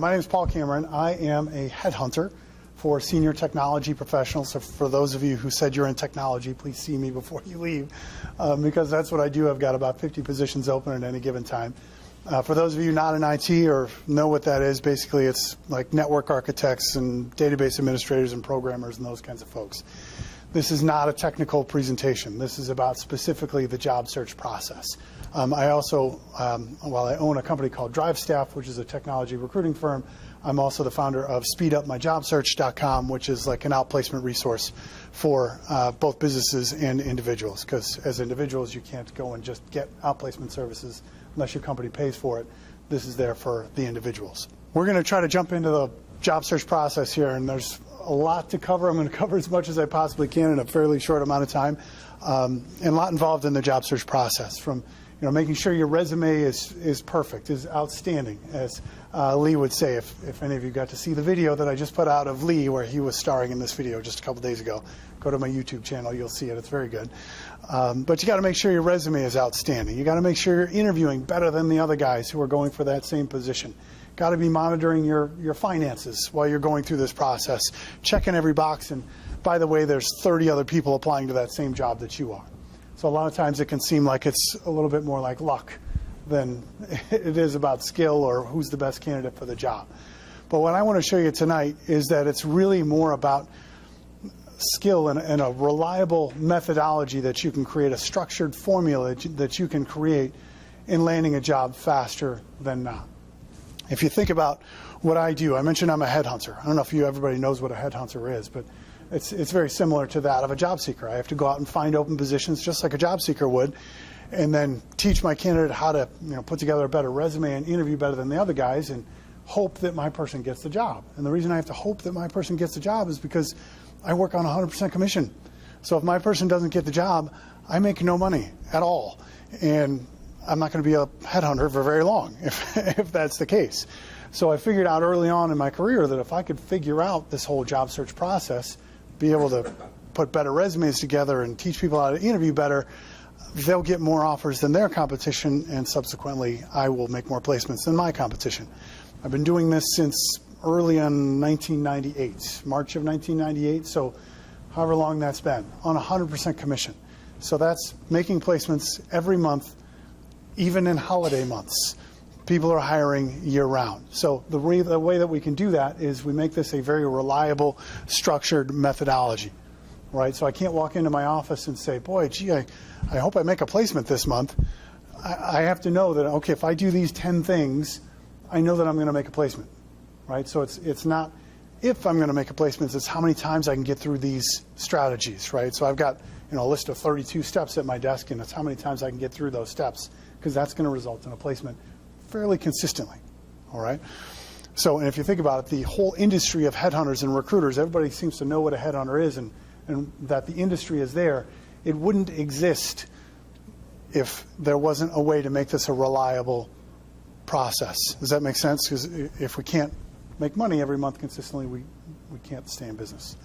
My name is Paul Cameron. I am a headhunter for senior technology professionals. So for those of you who said you're in technology, please see me before you leave, because that's what I do. I've got about 50 positions open at any given time. For those of you not in IT or know what that is, basically it's like network architects and database administrators and programmers and those kinds of folks. This is not a technical presentation. This is about specifically the job search process. I also, while I own a company called DriveStaff, which is a technology recruiting firm, I'm also the founder of speedupmyjobsearch.com, which is like an outplacement resource for both businesses and individuals. Because as individuals, you can't go and just get outplacement services unless your company pays for it. This is there for the individuals. We're going to try to jump into the job search process here, and there's a lot to cover. I'm going to cover as much as I possibly can in a fairly short amount of time, and a lot involved in the job search process, from making sure your resume is perfect, is outstanding, as Lee would say. If any of you got to see the video that I just put out of Lee, where he was starring in this video just a couple days ago, go to my YouTube channel, you'll see it. It's very good. But you got to make sure your resume is outstanding. You got to make sure you're interviewing better than the other guys who are going for that same position. Got to be monitoring your finances while you're going through this process, checking every box. And by the way, there's 30 other people applying to that same job that you are. So a lot of times it can seem like it's a little bit more like luck than it is about skill or who's the best candidate for the job. But what I want to show you tonight is that it's really more about skill and a reliable methodology that you can create, a structured formula that you can create in landing a job faster than not. If you think about what I do, I mentioned I'm a headhunter. I don't know if everybody knows what a headhunter is, but it's very similar to that of a job seeker. I have to go out and find open positions just like a job seeker would, and then teach my candidate how to put together a better resume and interview better than the other guys, and hope that my person gets the job. And the reason I have to hope that my person gets the job is because I work on 100% commission. So if my person doesn't get the job, I make no money at all. And I'm not going to be a headhunter for very long if that's the case. So I figured out early on in my career that if I could figure out this whole job search process, be able to put better resumes together and teach people how to interview better, they'll get more offers than their competition, and subsequently I will make more placements than my competition. I've been doing this since early in 1998, March of 1998, so however long that's been, on 100% commission. So that's making placements every month, even in holiday months. People are hiring year-round. So the way that we can do that is we make this a very reliable, structured methodology, right? So I can't walk into my office and say, boy, gee, I hope I make a placement this month. I have to know that, okay, if I do these 10 things, I know that I'm going to make a placement, right? So it's not if I'm going to make a placement, it's how many times I can get through these strategies, right? So I've got a list of 32 steps at my desk, and it's how many times I can get through those steps, because that's going to result in a placement fairly consistently, all right? So, and if you think about it, the whole industry of headhunters and recruiters, everybody seems to know what a headhunter is, and that the industry is there. It wouldn't exist if there wasn't a way to make this a reliable process. Does that make sense? Because if we can't make money every month consistently, we can't stay in business.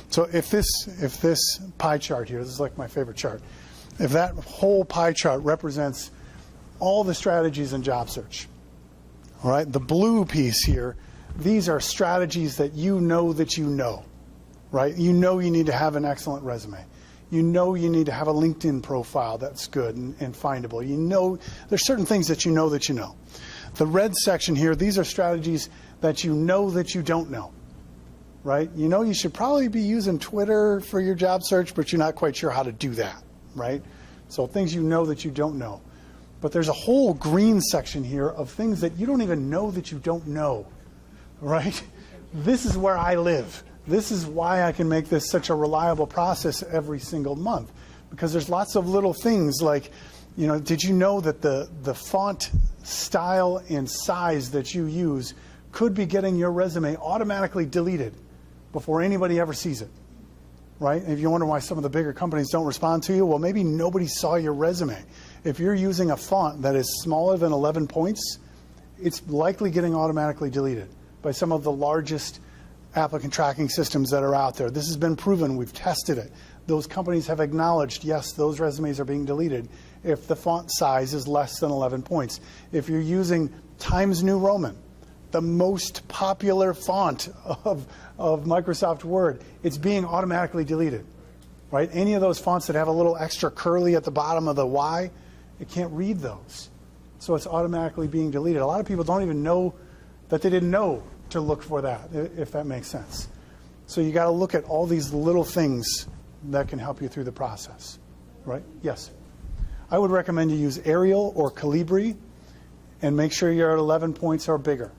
So if this pie chart here, this is like my favorite chart, if that whole pie chart represents all the strategies in job search, all right, the blue piece here, these are strategies that you know, right? You know you need to have an excellent resume. You know you need to have a LinkedIn profile that's good and findable. You know there's certain things that you know. The red section here, these are strategies that you don't know, right? You know you should probably be using Twitter for your job search, but you're not quite sure how to do that, right? So things you know that you don't know. But there's a whole green section here of things that you don't even know that you don't know, right? This is where I live. This is why I can make this such a reliable process every single month, because there's lots of little things like, did you know that the font style and size that you use could be getting your resume automatically deleted before anybody ever sees it, right? And if you wonder why some of the bigger companies don't respond to you, well, maybe nobody saw your resume. If you're using a font that is smaller than 11 points, it's likely getting automatically deleted by some of the largest applicant tracking systems that are out there. This has been proven. We've tested it. Those companies have acknowledged, yes, those resumes are being deleted if the font size is less than 11 points. If you're using Times New Roman, the most popular font of Microsoft Word, it's being automatically deleted, right? Any of those fonts that have a little extra curly at the bottom of the Y, it can't read those. So it's automatically being deleted. A lot of people don't even know that they didn't know to look for that, if that makes sense. So you got to look at all these little things that can help you through the process, right? Yes. I would recommend you use Arial or Calibri, and make sure you're at 11 points or bigger.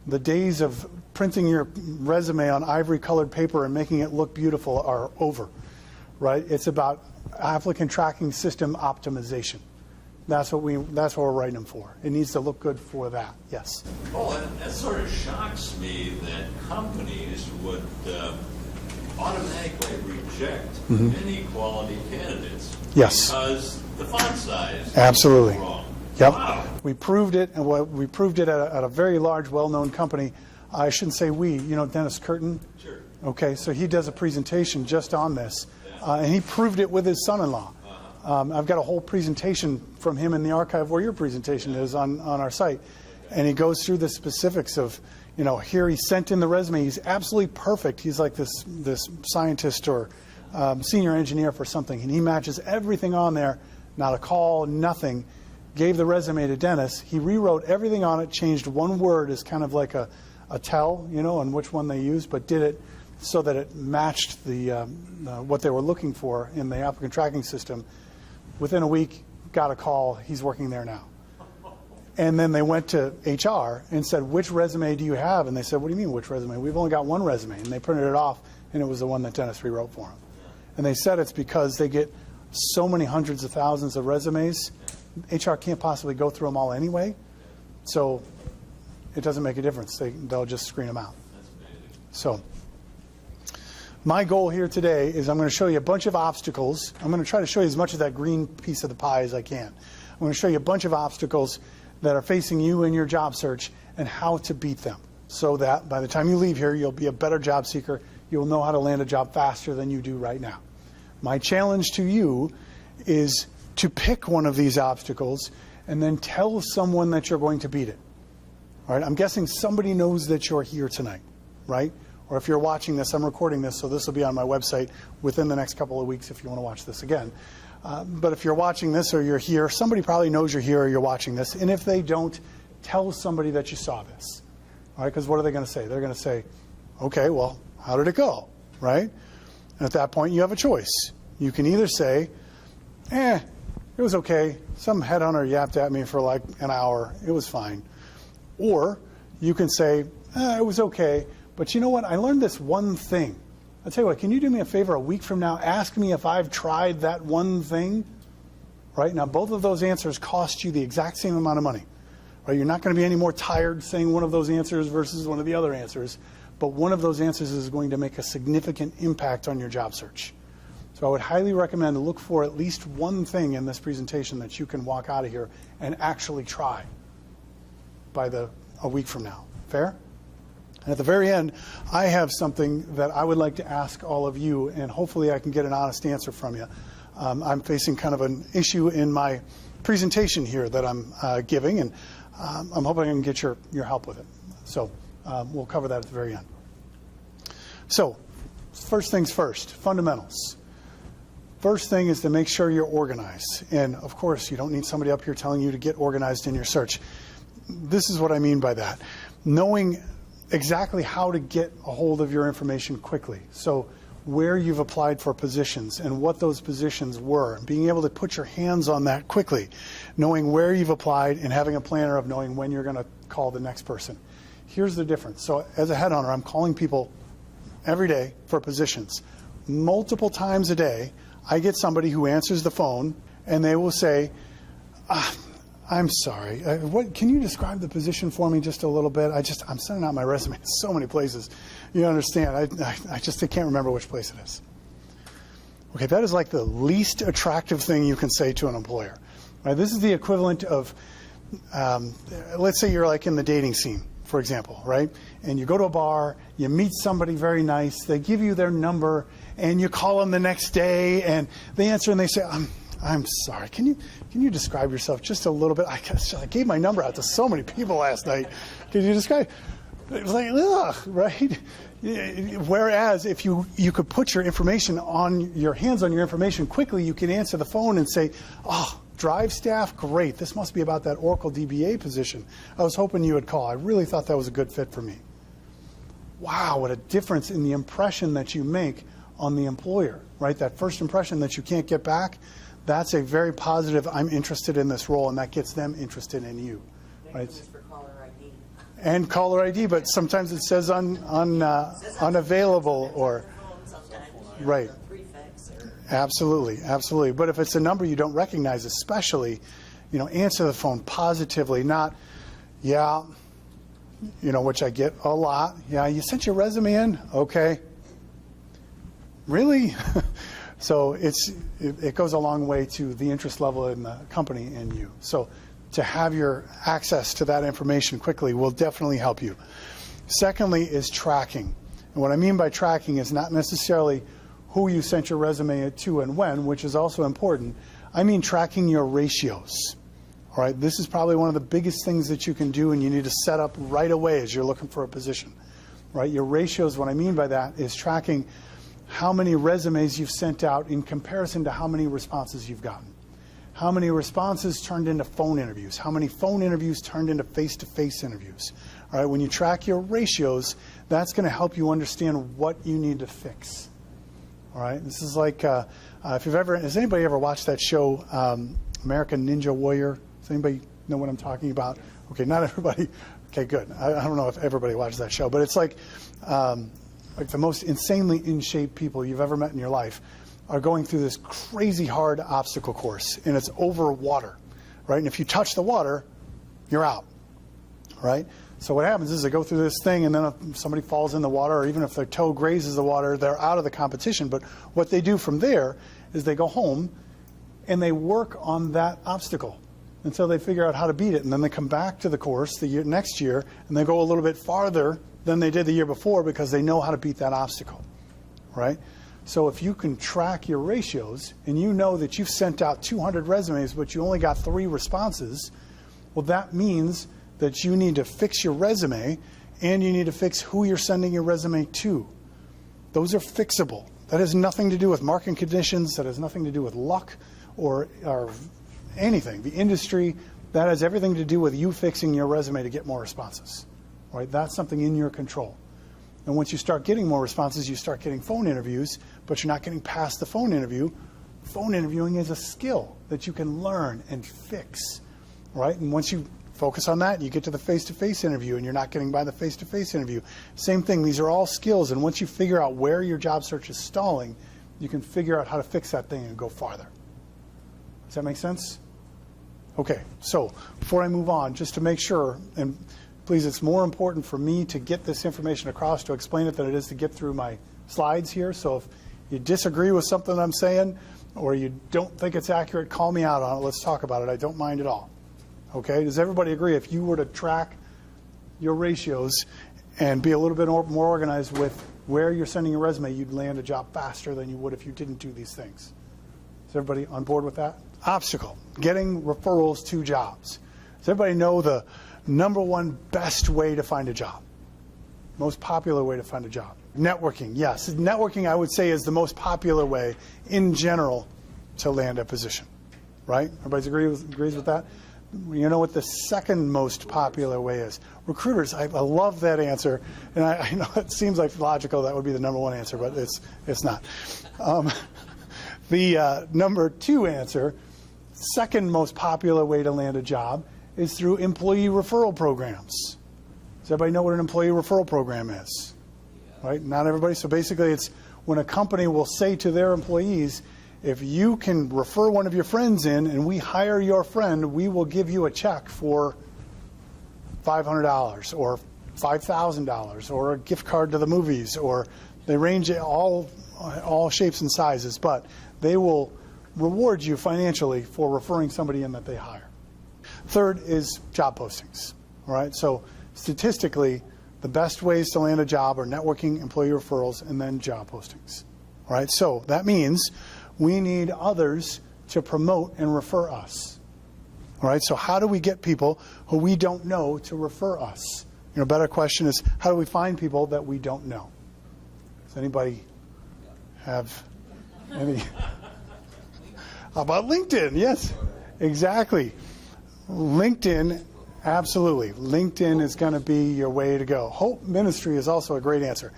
The days of printing your resume on ivory-colored paper and making it look beautiful are over, right? It's about applicant tracking system optimization. That's what we're writing them for. It needs to look good for that. Yes. Well, that sort of shocks me that companies would automatically reject many quality candidates because the font size Absolutely. is wrong. Yep. Wow. We proved it, and we proved it at a very large, well-known company. I shouldn't say we. You know Dennis Curtin? Sure. Okay, so he does a presentation just on this, and he proved it with his son-in-law. I've got a whole presentation from him in the archive where your presentation is on our site. And he goes through the specifics of, here he sent in the resume. He's absolutely perfect. He's like this scientist or senior engineer for something. And he matches everything on there, not a call, nothing. Gave the resume to Dennis. He rewrote everything on it, changed one word as kind of like a tell, on which one they used, but did it so that it matched what they were looking for in the applicant tracking system. Within a week, got a call. He's working there now. And then they went to HR and said, which resume do you have? And they said, what do you mean, which resume? We've only got one resume. And they printed it off, and it was the one that Dennis rewrote for him. And they said it's because they get so many hundreds of thousands of resumes. HR can't possibly go through them all anyway. So it doesn't make a difference. They'll just screen them out. So my goal here today is I'm going to show you a bunch of obstacles. I'm going to try to show you as much of that green piece of the pie as I can. I'm going to show you a bunch of obstacles that are facing you in your job search and how to beat them so that by the time you leave here, you'll be a better job seeker. You'll know how to land a job faster than you do right now. My challenge to you is to pick one of these obstacles and then tell someone that you're going to beat it. All right? I'm guessing somebody knows that you're here tonight, right? Or if you're watching this, I'm recording this, so this will be on my website within the next couple of weeks if you want to watch this again. But if you're watching this or you're here, somebody probably knows you're here or you're watching this. And if they don't, tell somebody that you saw this. All right? Because what are they going to say? They're going to say, okay, well, how did it go? Right? And at that point, you have a choice. You can either say, it was okay. Some headhunter yapped at me for like an hour. It was fine. Or you can say, it was okay. But you know what? I learned this one thing. I'll tell you what, can you do me a favor a week from now? Ask me if I've tried that one thing. Right? Now, both of those answers cost you the exact same amount of money. Right? You're not going to be any more tired saying one of those answers versus one of the other answers. But one of those answers is going to make a significant impact on your job search. So I would highly recommend to look for at least one thing in this presentation that you can walk out of here and actually try by a week from now. Fair? And at the very end, I have something that I would like to ask all of you, and hopefully I can get an honest answer from you. I'm facing kind of an issue in my presentation here that I'm giving, and I'm hoping I can get your help with it. So we'll cover that at the very end. So first things first, fundamentals. First thing is to make sure you're organized. And of course, you don't need somebody up here telling you to get organized in your search. This is what I mean by that. Knowing exactly how to get a hold of your information quickly. So where you've applied for positions and what those positions were, being able to put your hands on that quickly, knowing where you've applied and having a planner of knowing when you're going to call the next person. Here's the difference. So as a headhunter, I'm calling people every day for positions. Multiple times a day, I get somebody who answers the phone and they will say, I'm sorry. Can you describe the position for me just a little bit? I'm sending out my resume to so many places. You understand? I can't remember which place it is. Okay, that is like the least attractive thing you can say to an employer. Right? This is the equivalent of, let's say you're like in the dating scene, for example, right? And you go to a bar, you meet somebody very nice, they give you their number, and you call them the next day, and they answer and they say, I'm sorry. Can you describe yourself just a little bit? I gave my number out to so many people last night. Can you describe? It was like, ugh, right? Whereas if you could put your information on your hands on your information quickly, you can answer the phone and say, oh, Drive staff, great. This must be about that Oracle DBA position. I was hoping you would call. I really thought that was a good fit for me. Wow, what a difference in the impression that you make on the employer, right? That first impression that you can't get back, that's a very positive, I'm interested in this role, and that gets them interested in you. Right? For caller ID. And caller ID, but sometimes it says unavailable or, right. Absolutely, absolutely. But if it's a number you don't recognize, especially, answer the phone positively, not, yeah, which I get a lot. Yeah, you sent your resume in? Okay. Really? So it goes a long way to the interest level in the company and you. So to have your access to that information quickly will definitely help you. Secondly is tracking. And what I mean by tracking is not necessarily who you sent your resume to and when, which is also important. I mean tracking your ratios. All right, this is probably one of the biggest things that you can do and you need to set up right away as you're looking for a position. Right, your ratios, what I mean by that is tracking how many resumes you've sent out in comparison to how many responses you've gotten. How many responses turned into phone interviews? How many phone interviews turned into face-to-face interviews? All right, when you track your ratios, that's going to help you understand what you need to fix. All right, this is like, has anybody ever watched that show, American Ninja Warrior? Does anybody know what I'm talking about? Okay, not everybody. Okay, good. I don't know if everybody watches that show, but it's like the most insanely in shape people you've ever met in your life are going through this crazy hard obstacle course, and it's over water, right? And if you touch the water, you're out, right? So what happens is they go through this thing, and then if somebody falls in the water, or even if their toe grazes the water, they're out of the competition. But what they do from there is they go home, and they work on that obstacle until they figure out how to beat it. And then they come back to the course next year, and they go a little bit farther than they did the year before because they know how to beat that obstacle, right? So if you can track your ratios, and you know that you've sent out 200 resumes, but you only got 3 responses, well, that means that you need to fix your resume, and you need to fix who you're sending your resume to. Those are fixable. That has nothing to do with market conditions. That has nothing to do with luck or anything. The industry, that has everything to do with you fixing your resume to get more responses. Right? That's something in your control. And once you start getting more responses, you start getting phone interviews, but you're not getting past the phone interview. Phone interviewing is a skill that you can learn and fix. Right? And once you focus on that, you get to the face-to-face interview, and you're not getting by the face-to-face interview. Same thing, these are all skills, and once you figure out where your job search is stalling, you can figure out how to fix that thing and go farther. Does that make sense? Okay, so before I move on, just to make sure, and please, it's more important for me to get this information across to explain it than it is to get through my slides here. So if you disagree with something I'm saying, or you don't think it's accurate, call me out on it. Let's talk about it. I don't mind at all. Okay, does everybody agree if you were to track your ratios and be a little bit more organized with where you're sending your resume, you'd land a job faster than you would if you didn't do these things? Is everybody on board with that? Obstacle, getting referrals to jobs. Does everybody know the number one best way to find a job? Most popular way to find a job? Networking, yes. Networking, I would say, is the most popular way in general to land a position, right? Everybody agrees with that? You know what the second most popular way is? Recruiters. I love that answer, and I know it seems like logical that would be the number one answer, but it's not. The number 2 answer, second most popular way to land a job, is through employee referral programs. Does everybody know what an employee referral program is? Right? Not everybody. So basically it's when a company will say to their employees, if you can refer one of your friends in and we hire your friend, we will give you a check for $500 or $5,000 or a gift card to the movies, or they range all shapes and sizes, but they will reward you financially for referring somebody in that they hire. Third is job postings. All right, so statistically, the best ways to land a job are networking, employee referrals, and then job postings. All right, so that means we need others to promote and refer us. All right, so how do we get people who we don't know to refer us? A better question is, how do we find people that we don't know? Does anybody have any? How about LinkedIn? Yes, exactly. LinkedIn, absolutely. LinkedIn is going to be your way to go. Hope Ministry is also a great answer.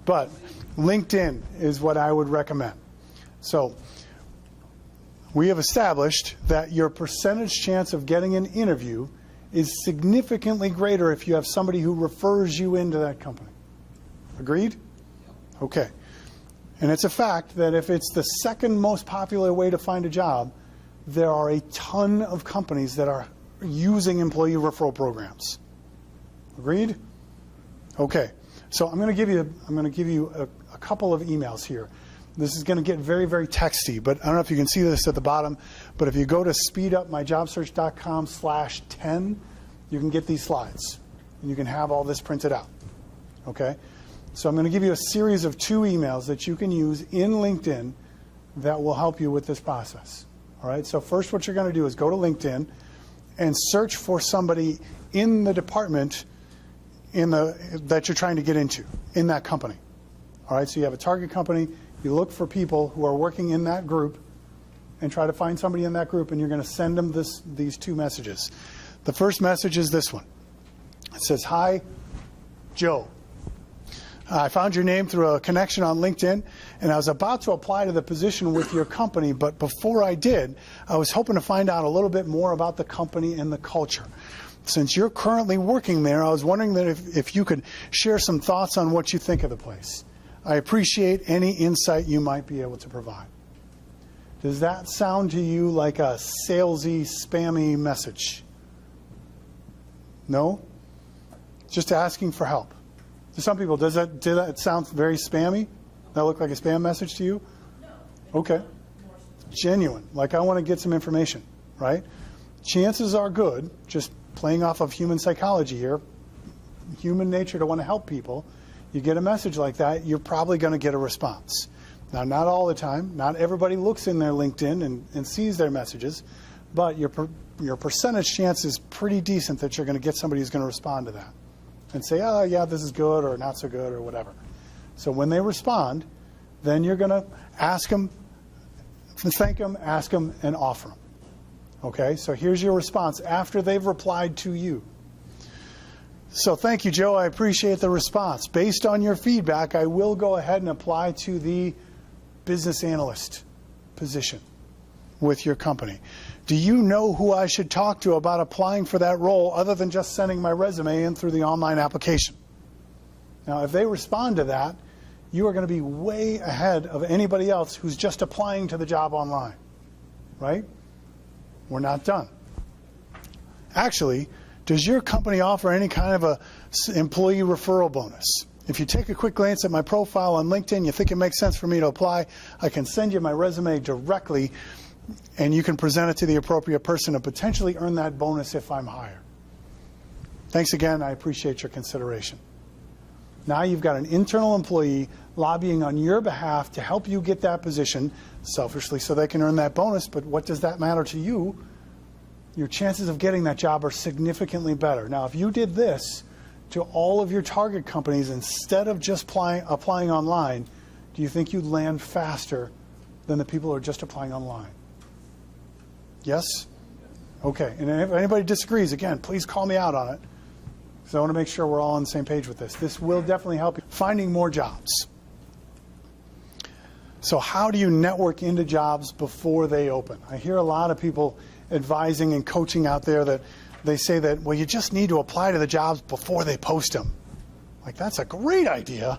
But LinkedIn is what I would recommend. So we have established that your percentage chance of getting an interview is significantly greater if you have somebody who refers you into that company. Agreed? Okay. And it's a fact that if it's the second most popular way to find a job, there are a ton of companies that are using employee referral programs. Agreed? Okay. So I'm going to give you a couple of emails here. This is going to get very, very texty, but I don't know if you can see this at the bottom, but if you go to speedupmyjobsearch.com/10, you can get these slides, and you can have all this printed out. Okay? So I'm going to give you a series of 2 emails that you can use in LinkedIn that will help you with this process. All right? So first what you're going to do is go to LinkedIn and search for somebody in the department that you're trying to get into, in that company. All right? So you have a target company. You look for people who are working in that group and try to find somebody in that group, and you're going to send them these 2 messages. The first message is this one. It says, "Hi, Joe. I found your name through a connection on LinkedIn, and I was about to apply to the position with your company, but before I did, I was hoping to find out a little bit more about the company and the culture. Since you're currently working there, I was wondering that if you could share some thoughts on what you think of the place. I appreciate any insight you might be able to provide." Does that sound to you like a salesy, spammy message? No? Just asking for help. To some people, does that sound very spammy? That look like a spam message to you? No. Okay. Genuine. Like, I want to get some information, right? Chances are good, just playing off of human psychology here, human nature to want to help people. You get a message like that, you're probably going to get a response. Now, not all the time. Not everybody looks in their LinkedIn and sees their messages, but your percentage chance is pretty decent that you're going to get somebody who's going to respond to that and say, "Oh, yeah, this is good," or "not so good," or whatever. So when they respond, then you're going to ask them, thank them, ask them, and offer them. Okay? So here's your response after they've replied to you. "So thank you, Joe. I appreciate the response. Based on your feedback, I will go ahead and apply to the business analyst position with your company. Do you know who I should talk to about applying for that role other than just sending my resume in through the online application?" Now, if they respond to that, you are going to be way ahead of anybody else who's just applying to the job online, right? We're not done. Actually, does your company offer any kind of a employee referral bonus? If you take a quick glance at my profile on LinkedIn, you think it makes sense for me to apply, I can send you my resume directly, and you can present it to the appropriate person and potentially earn that bonus if I'm hired. Thanks again. I appreciate your consideration. Now you've got an internal employee lobbying on your behalf to help you get that position, selfishly so they can earn that bonus, but what does that matter to you? Your chances of getting that job are significantly better. Now, if you did this to all of your target companies instead of just applying online, do you think you'd land faster than the people who are just applying online? Yes? Okay. And if anybody disagrees, again, please call me out on it, because I want to make sure we're all on the same page with this. This will definitely help you finding more jobs. So how do you network into jobs before they open? I hear a lot of people advising and coaching out there that they say that, well, you just need to apply to the jobs before they post them. Like, that's a great idea,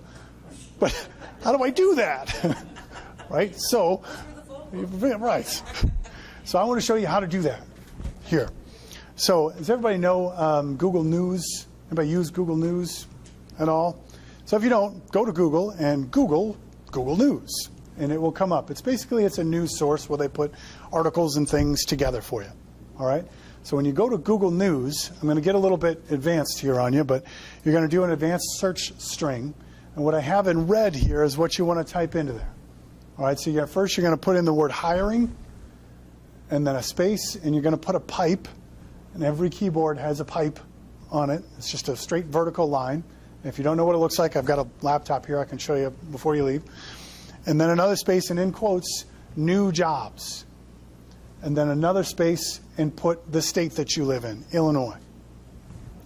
but how do I do that? Right? So, right. So I want to show you how to do that here. So does everybody know Google News? Anybody use Google News at all? So if you don't, go to Google and Google News, and it will come up. It's a news source where they put articles and things together for you. All right? So when you go to Google News, I'm going to get a little bit advanced here on you, but you're going to do an advanced search string. And what I have in red here is what you want to type into there. All right? So first you're going to put in the word hiring, and then a space, and you're going to put a pipe, and every keyboard has a pipe on it. It's just a straight vertical line. And if you don't know what it looks like, I've got a laptop here I can show you before you leave. And then another space, and in quotes, new jobs. And then another space, and put the state that you live in, Illinois.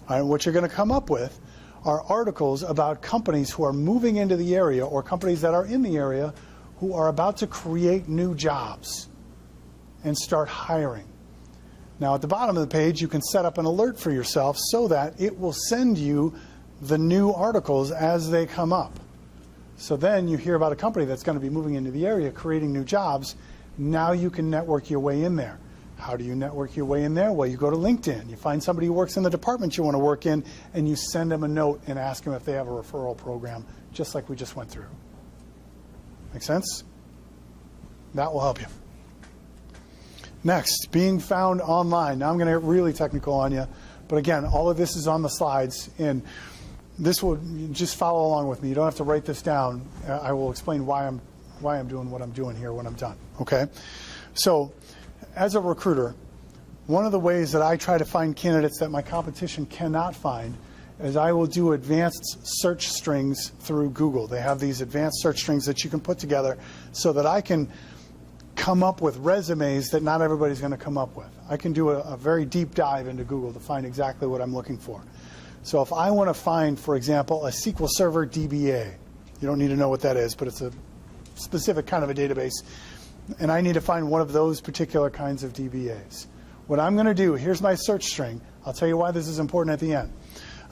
All right, what you're going to come up with are articles about companies who are moving into the area or companies that are in the area who are about to create new jobs and start hiring. Now, at the bottom of the page, you can set up an alert for yourself so that it will send you the new articles as they come up. So then you hear about a company that's going to be moving into the area, creating new jobs. Now you can network your way in there. How do you network your way in there? Well, you go to LinkedIn. You find somebody who works in the department you want to work in, and you send them a note and ask them if they have a referral program, just like we just went through. Make sense? That will help you. Next, being found online. Now I'm going to get really technical on you, but again, all of this is on the slides, and this will just follow along with me. You don't have to write this down. I will explain why I'm doing what I'm doing here when I'm done. Okay? So, as a recruiter, one of the ways that I try to find candidates that my competition cannot find is I will do advanced search strings through Google. They have these advanced search strings that you can put together so that I can come up with resumes that not everybody's going to come up with. I can do a very deep dive into Google to find exactly what I'm looking for. So if I want to find, for example, a SQL Server DBA, you don't need to know what that is, but it's a specific kind of a database, and I need to find one of those particular kinds of DBAs. What I'm going to do, here's my search string. I'll tell you why this is important at the end.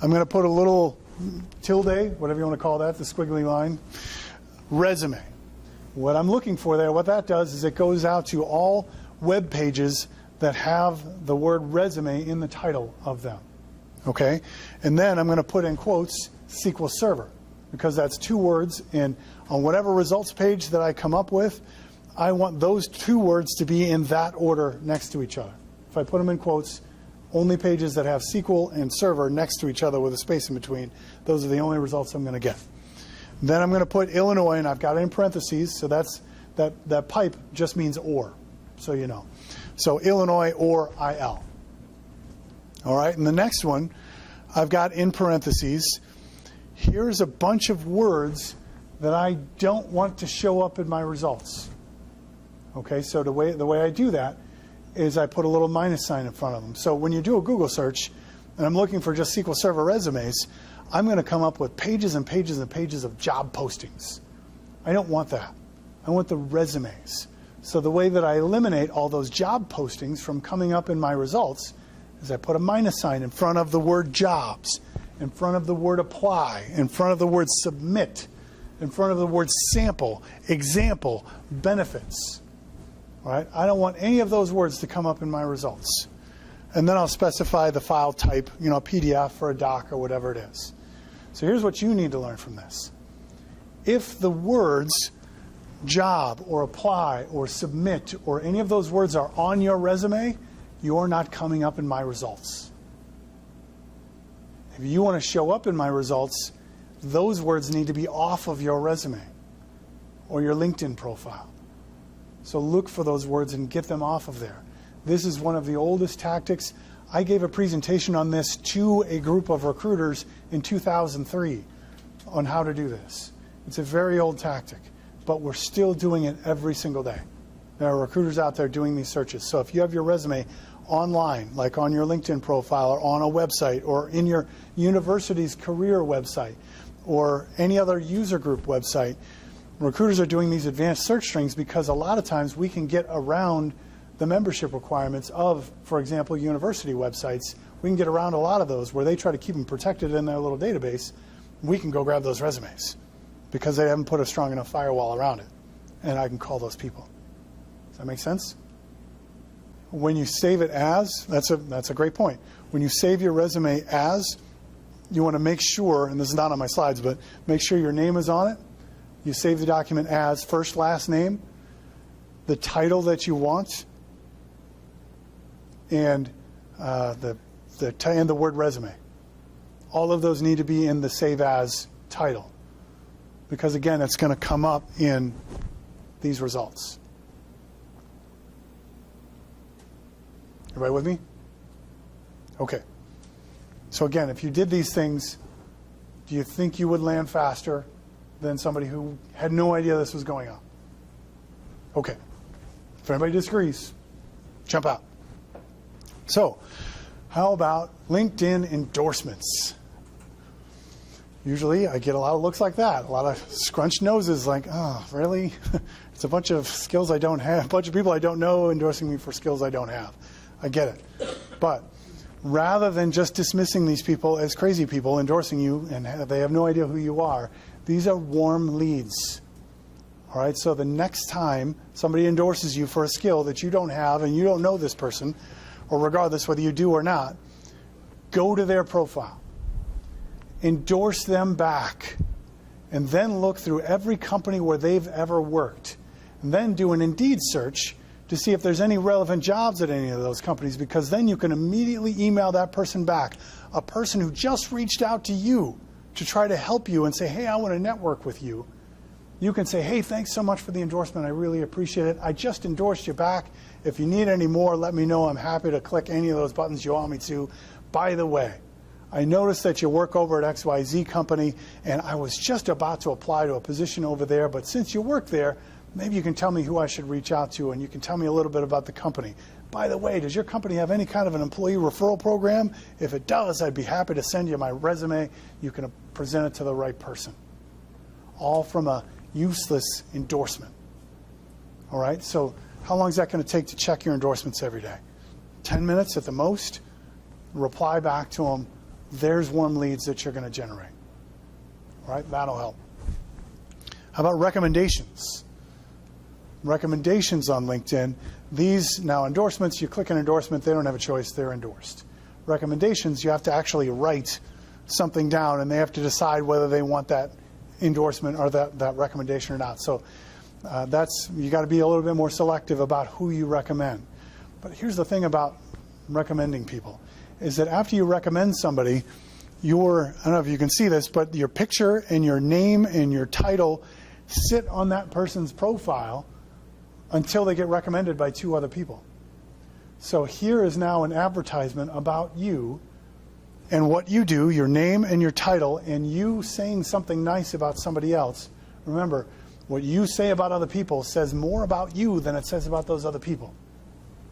I'm going to put a little tilde, whatever you want to call that, the squiggly line, resume. What I'm looking for there, what that does is it goes out to all web pages that have the word resume in the title of them. Okay? And then I'm going to put in quotes SQL Server, because that's two words, and on whatever results page that I come up with, I want those two words to be in that order next to each other. If I put them in quotes, only pages that have SQL and server next to each other with a space in between, those are the only results I'm going to get. Then I'm going to put Illinois, and I've got it in parentheses, so that pipe just means or, so you know. So Illinois or IL. All right, and the next one I've got in parentheses, here's a bunch of words that I don't want to show up in my results. Okay, so the way I do that is I put a little minus sign in front of them. So when you do a Google search, and I'm looking for just SQL Server resumes, I'm going to come up with pages and pages and pages of job postings. I don't want that. I want the resumes. So the way that I eliminate all those job postings from coming up in my results is I put a minus sign in front of the word jobs, in front of the word apply, in front of the word submit, in front of the word sample, example, benefits. All right? I don't want any of those words to come up in my results. And then I'll specify the file type, a PDF or a doc or whatever it is. So here's what you need to learn from this. If the words job or apply or submit or any of those words are on your resume, you're not coming up in my results. If you want to show up in my results, those words need to be off of your resume or your LinkedIn profile. So look for those words and get them off of there. This is one of the oldest tactics. I gave a presentation on this to a group of recruiters in 2003 on how to do this. It's a very old tactic, but we're still doing it every single day. There are recruiters out there doing these searches. So if you have your resume online, like on your LinkedIn profile or on a website or in your university's career website or any other user group website, recruiters are doing these advanced search strings because a lot of times we can get around the membership requirements of, for example, university websites. We can get around a lot of those where they try to keep them protected in their little database. We can go grab those resumes because they haven't put a strong enough firewall around it. And I can call those people. Does that make sense? When you save it as, that's a great point. When you save your resume as, you want to make sure, and this is not on my slides, but make sure your name is on it. You save the document as first, last name, the title that you want, and the word resume. All of those need to be in the save as title, because again, it's going to come up in these results. Everybody with me? Okay. So again, if you did these things, do you think you would land faster than somebody who had no idea this was going on? Okay. If anybody disagrees, jump out. So, how about LinkedIn endorsements? Usually I get a lot of looks like that, a lot of scrunched noses like, oh, really? It's a bunch of skills I don't have, a bunch of people I don't know endorsing me for skills I don't have. I get it. But rather than just dismissing these people as crazy people endorsing you and they have no idea who you are, these are warm leads. All right, so the next time somebody endorses you for a skill that you don't have and you don't know this person, or regardless whether you do or not, go to their profile. Endorse them back, and then look through every company where they've ever worked. And then do an Indeed search to see if there's any relevant jobs at any of those companies, because then you can immediately email that person back, a person who just reached out to you to try to help you and say, hey, I want to network with you. You can say, hey, thanks so much for the endorsement. I really appreciate it. I just endorsed you back. If you need any more, let me know. I'm happy to click any of those buttons you want me to. By the way, I noticed that you work over at XYZ company, and I was just about to apply to a position over there, but since you work there, maybe you can tell me who I should reach out to, and you can tell me a little bit about the company. By the way, does your company have any kind of an employee referral program? If it does, I'd be happy to send you my resume. You can present it to the right person. All from a useless endorsement. All right, so how long is that going to take to check your endorsements every day? 10 minutes at the most. Reply back to them. There's warm leads that you're going to generate. All right, that'll help. How about recommendations? Recommendations on LinkedIn. These, now endorsements, you click an endorsement, they don't have a choice, they're endorsed. Recommendations, you have to actually write something down, and they have to decide whether they want that endorsement or that recommendation or not. So you got to be a little bit more selective about who you recommend. But here's the thing about recommending people, is that after you recommend somebody, I don't know if you can see this, but your picture and your name and your title sit on that person's profile until they get recommended by 2 other people. So here is now an advertisement about you and what you do, your name and your title, and you saying something nice about somebody else. Remember, what you say about other people says more about you than it says about those other people,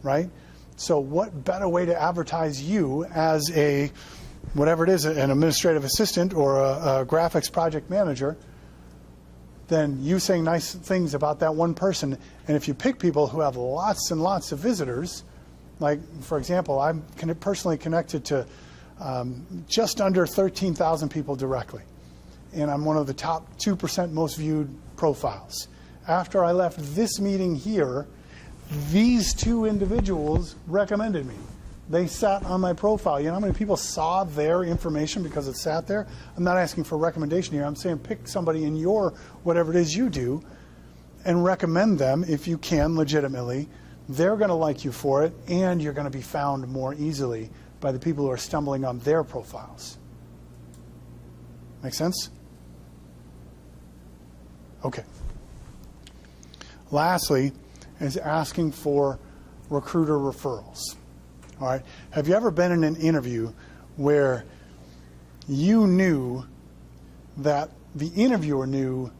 right? So what better way to advertise you as a, whatever it is, an administrative assistant or a graphics project manager, than you saying nice things about that one person. And if you pick people who have lots and lots of visitors, like, for example, I'm personally connected to just under 13,000 people directly. And I'm one of the top 2% most viewed profiles. After I left this meeting here, these 2 individuals recommended me. They sat on my profile. You know how many people saw their information because it sat there? I'm not asking for a recommendation here. I'm saying pick somebody in your, whatever it is you do, and recommend them if you can legitimately. They're going to like you for it, and you're going to be found more easily by the people who are stumbling on their profiles. Make sense? Okay. Lastly, is asking for recruiter referrals. All right. Have you ever been in an interview where you knew that the interviewer knew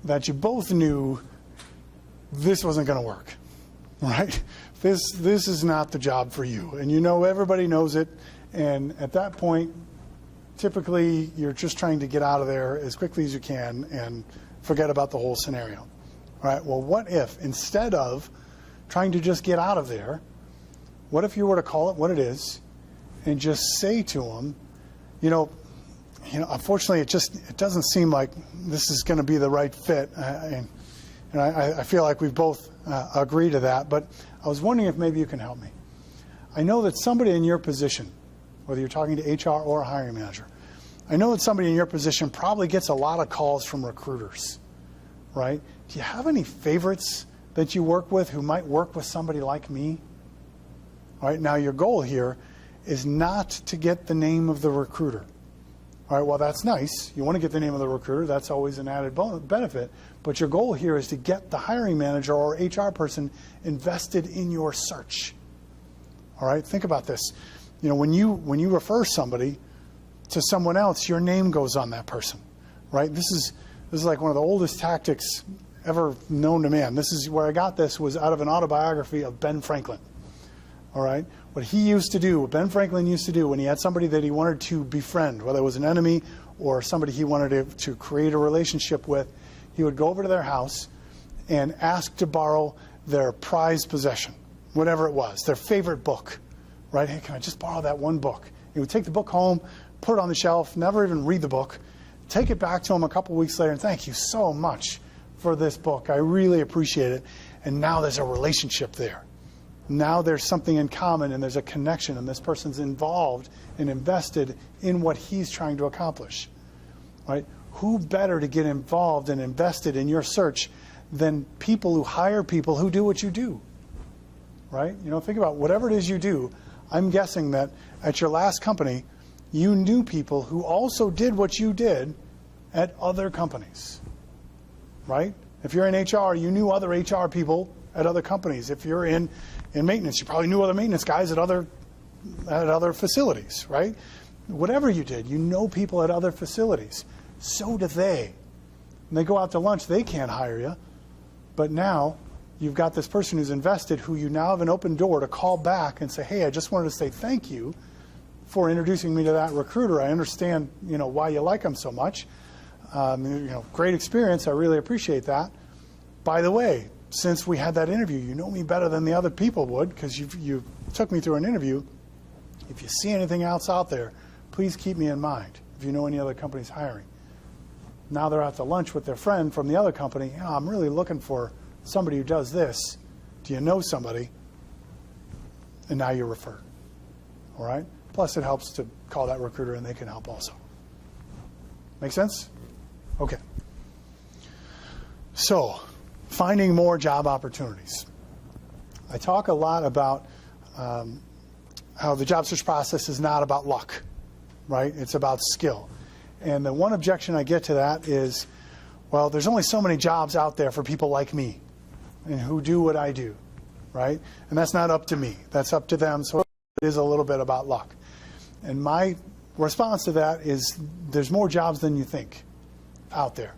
that you both knew this wasn't going to work, right? This is not the job for you, and you know everybody knows it, and at that point, typically you're just trying to get out of there as quickly as you can and forget about the whole scenario. All right. Well, what if instead of trying to just get out of there, what if you were to call it what it is and just say to them, unfortunately, it doesn't seem like this is going to be the right fit. And I feel like we've both agreed to that, but I was wondering if maybe you can help me. I know that somebody in your position, whether you're talking to HR or a hiring manager, I know that somebody in your position probably gets a lot of calls from recruiters, right? Do you have any favorites that you work with who might work with somebody like me? All right, now your goal here is not to get the name of the recruiter. All right, well, that's nice. You want to get the name of the recruiter. That's always an added benefit. But your goal here is to get the hiring manager or HR person invested in your search. All right, think about this. You know, when you refer somebody to someone else, your name goes on that person, right? This is like one of the oldest tactics ever known to man. This is where I got this, was out of an autobiography of Ben Franklin. All right, what he used to do, what Ben Franklin used to do when he had somebody that he wanted to befriend, whether it was an enemy or somebody he wanted to create a relationship with, he would go over to their house and ask to borrow their prized possession, whatever it was, their favorite book, right? Hey, can I just borrow that one book? He would take the book home, put it on the shelf, never even read the book, take it back to him a couple weeks later, and thank you so much for this book. I really appreciate it. And now there's a relationship there. Now there's something in common, and there's a connection, and this person's involved and invested in what he's trying to accomplish, right? Who better to get involved and invested in your search than people who hire people who do what you do, right? You know, think about whatever it is you do. I'm guessing that at your last company, you knew people who also did what you did at other companies, right? If you're in HR, you knew other HR people at other companies. If you're in maintenance, you probably knew other maintenance guys at other facilities, right? Whatever you did, you know people at other facilities. So do they. When they go out to lunch, they can't hire you. But now you've got this person who's invested, who you now have an open door to call back and say, hey, I just wanted to say thank you for introducing me to that recruiter. I understand, you know, why you like him so much. You know, great experience. I really appreciate that. By the way, since we had that interview, you know me better than the other people would, because you took me through an interview. If you see anything else out there, please keep me in mind if you know any other companies hiring. Now they're out to lunch with their friend from the other company. You know, I'm really looking for somebody who does this. Do you know somebody? And now you're referred. All right? Plus, it helps to call that recruiter, and they can help also. Make sense? Okay. So, finding more job opportunities. I talk a lot about how the job search process is not about luck, right? It's about skill. And the one objection I get to that is, well, there's only so many jobs out there for people like me and who do what I do, right? And that's not up to me. That's up to them. So it is a little bit about luck. And my response to that is there's more jobs than you think out there.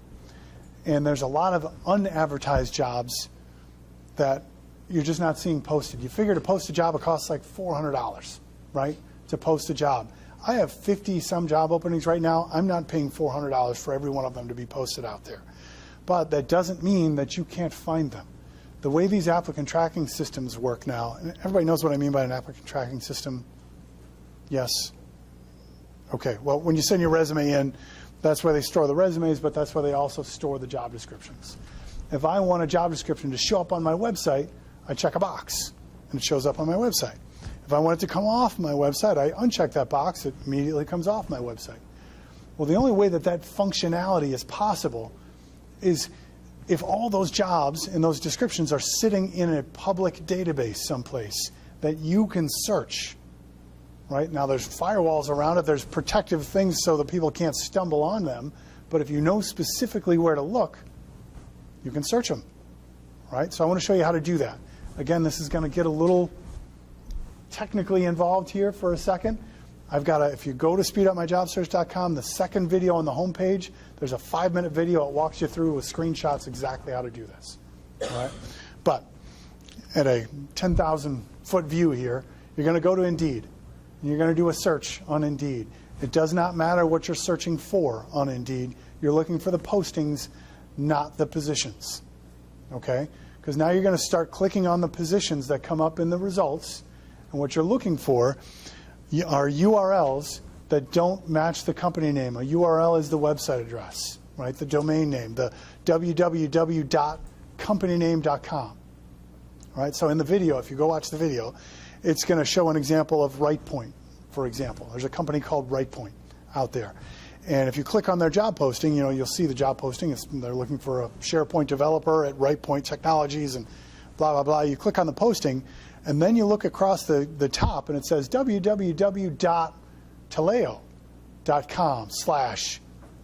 And there's a lot of unadvertised jobs that you're just not seeing posted. You figure to post a job, it costs like $400, right, to post a job. I have 50-some job openings right now. I'm not paying $400 for every one of them to be posted out there. But that doesn't mean that you can't find them. The way these applicant tracking systems work now, and everybody knows what I mean by an applicant tracking system? Yes? Okay, well, when you send your resume in, that's where they store the resumes, but that's where they also store the job descriptions. If I want a job description to show up on my website, I check a box, and it shows up on my website. If I want it to come off my website, I uncheck that box, it immediately comes off my website. Well, the only way that that functionality is possible is if all those jobs and those descriptions are sitting in a public database someplace that you can search. Right? Now there's firewalls around it, there's protective things so that people can't stumble on them, but if you know specifically where to look, you can search them. Right? So I want to show you how to do that. Again, this is going to get a little technically involved here for a second. If you go to speedupmyjobsearch.com, the second video on the home page, there's a 5-minute video. It walks you through with screenshots exactly how to do this. All right? But at a 10,000-foot view here, you're going to go to Indeed. And you're going to do a search on Indeed. It does not matter what you're searching for on Indeed. You're looking for the postings, not the positions. Okay? Because now you're going to start clicking on the positions that come up in the results. And what you're looking for are URLs that don't match the company name. A URL is the website address, right? The domain name, the www.companyname.com. Right? So in the video, if you go watch the video, it's going to show an example of RightPoint, for example. There's a company called RightPoint out there. And if you click on their job posting, you know, you'll see the job posting. They're looking for a SharePoint developer at RightPoint Technologies and blah, blah, blah. You click on the posting, and then you look across the top, and it says www.taleo.com/blah,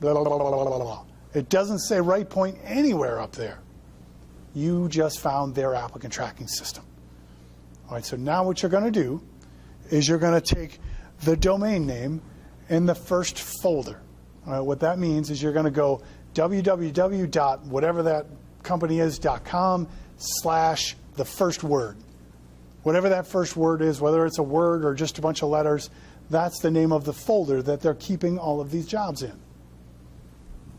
blah, blah, blah, blah, blah. It doesn't say RightPoint anywhere up there. You just found their applicant tracking system. All right, so now what you're going to do is you're going to take the domain name in the first folder. All right, what that means is you're going to go www.whatever that company is.com / the first word. Whatever that first word is, whether it's a word or just a bunch of letters, that's the name of the folder that they're keeping all of these jobs in.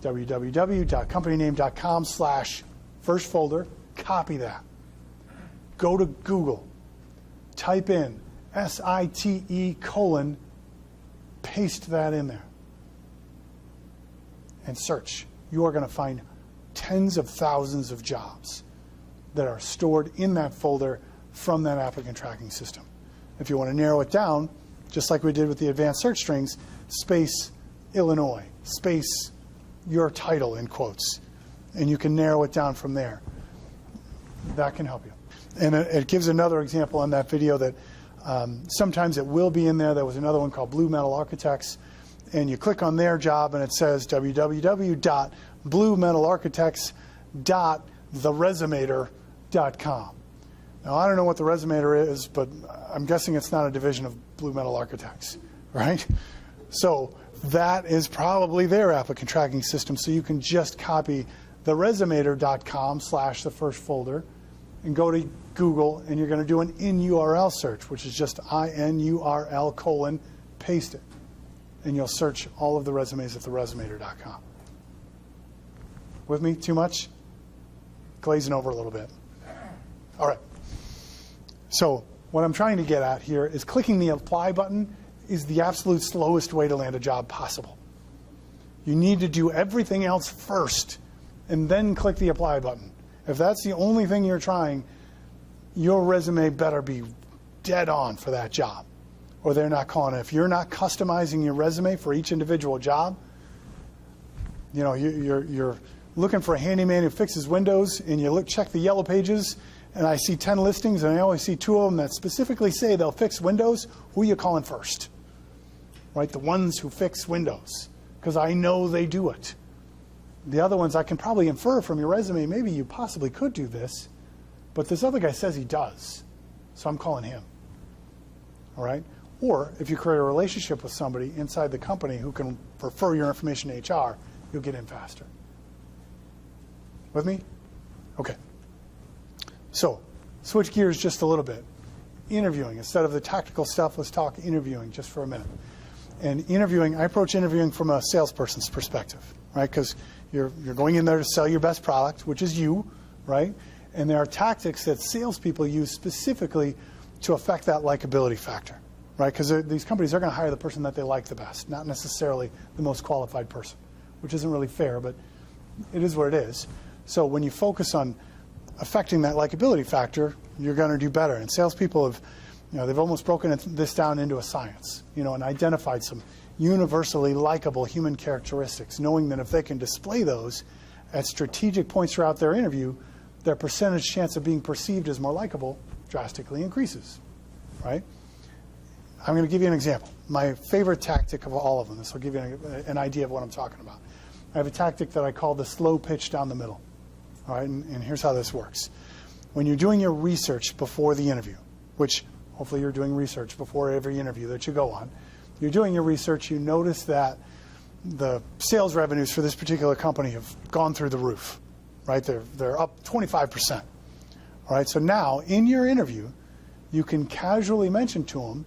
www.companyname.com / first folder, copy that. Go to Google, type in SITE : paste that in there, and search. You are going to find tens of thousands of jobs that are stored in that folder from that applicant tracking system. If you want to narrow it down, just like we did with the advanced search strings, space Illinois, space your title in quotes, and you can narrow it down from there. That can help you. And it gives another example on that video that sometimes it will be in there. There was another one called Blue Metal Architects, and you click on their job and it says www.bluemetalarchitects.theresumator.com. Now, I don't know what the Resumator is, but I'm guessing it's not a division of Blue Metal Architects, right? So that is probably their applicant tracking system. So you can just copy theresumator.com / the first folder and go to Google, and you're going to do an in-URL search, which is just INURL : paste it. And you'll search all of the resumes at theresumator.com. With me? Too much? Glazing over a little bit. All right. So what I'm trying to get at here is clicking the apply button is the absolute slowest way to land a job possible. You need to do everything else first and then click the apply button. If that's the only thing you're trying, your resume better be dead on for that job, or they're not calling it. If you're not customizing your resume for each individual job, you know, you're looking for a handyman who fixes windows, and you check the yellow pages, and I see 10 listings, and I only see 2 of them that specifically say they'll fix windows. Who are you calling first? Right, the ones who fix windows, because I know they do it. The other ones I can probably infer from your resume, maybe you possibly could do this, but this other guy says he does, so I'm calling him. All right? Or if you create a relationship with somebody inside the company who can refer your information to HR, you'll get in faster. With me? Okay. So, switch gears just a little bit. Interviewing. Instead of the tactical stuff, let's talk interviewing just for a minute. And interviewing, I approach interviewing from a salesperson's perspective, right? Because you're going in there to sell your best product, which is you, right? And there are tactics that salespeople use specifically to affect that likability factor, right? Because these companies are going to hire the person that they like the best, not necessarily the most qualified person, which isn't really fair, but it is what it is. So when you focus on affecting that likability factor, you're going to do better. And salespeople have, they've almost broken this down into a science, and identified some universally likable human characteristics, knowing that if they can display those at strategic points throughout their interview, their percentage chance of being perceived as more likable drastically increases, right? I'm going to give you an example. My favorite tactic of all of them, this will give you an idea of what I'm talking about. I have a tactic that I call the slow pitch down the middle, all right? And here's how this works. When you're doing your research before the interview, which hopefully you're doing research before every interview that you go on, you're doing your research, you notice that the sales revenues for this particular company have gone through the roof, right? They're up 25%. All right, so now in your interview, you can casually mention to them,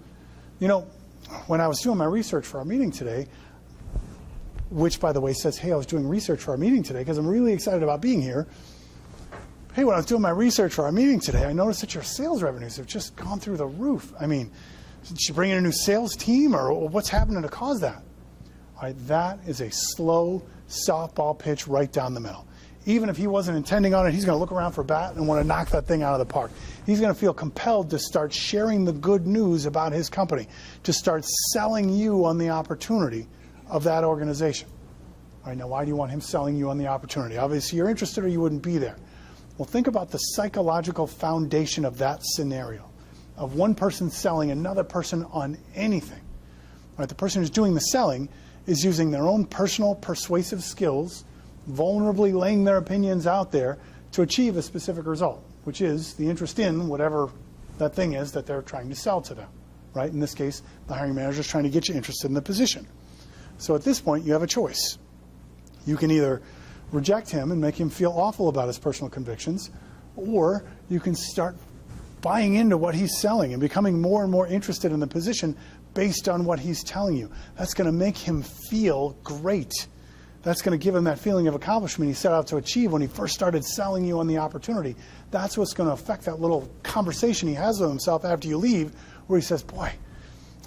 when I was doing my research for our meeting today, which by the way says, hey, I was doing research for our meeting today because I'm really excited about being here. Hey, when I was doing my research for our meeting today, I noticed that your sales revenues have just gone through the roof. I mean, did you bring in a new sales team, or what's happening to cause that? All right, that is a slow softball pitch right down the middle. Even if he wasn't intending on it, he's going to look around for a bat and want to knock that thing out of the park. He's going to feel compelled to start sharing the good news about his company, to start selling you on the opportunity of that organization. All right, now why do you want him selling you on the opportunity? Obviously, you're interested or you wouldn't be there. Well, think about the psychological foundation of that scenario, of one person selling another person on anything. All right, the person who's doing the selling is using their own personal persuasive skills, vulnerably laying their opinions out there to achieve a specific result, which is the interest in whatever that thing is that they're trying to sell to them, right? In this case, the hiring manager is trying to get you interested in the position. So at this point, you have a choice. You can either reject him and make him feel awful about his personal convictions, or you can start buying into what he's selling and becoming more and more interested in the position based on what he's telling you. That's going to make him feel great. That's going to give him that feeling of accomplishment he set out to achieve when he first started selling you on the opportunity. That's what's going to affect that little conversation he has with himself after you leave, where he says, boy,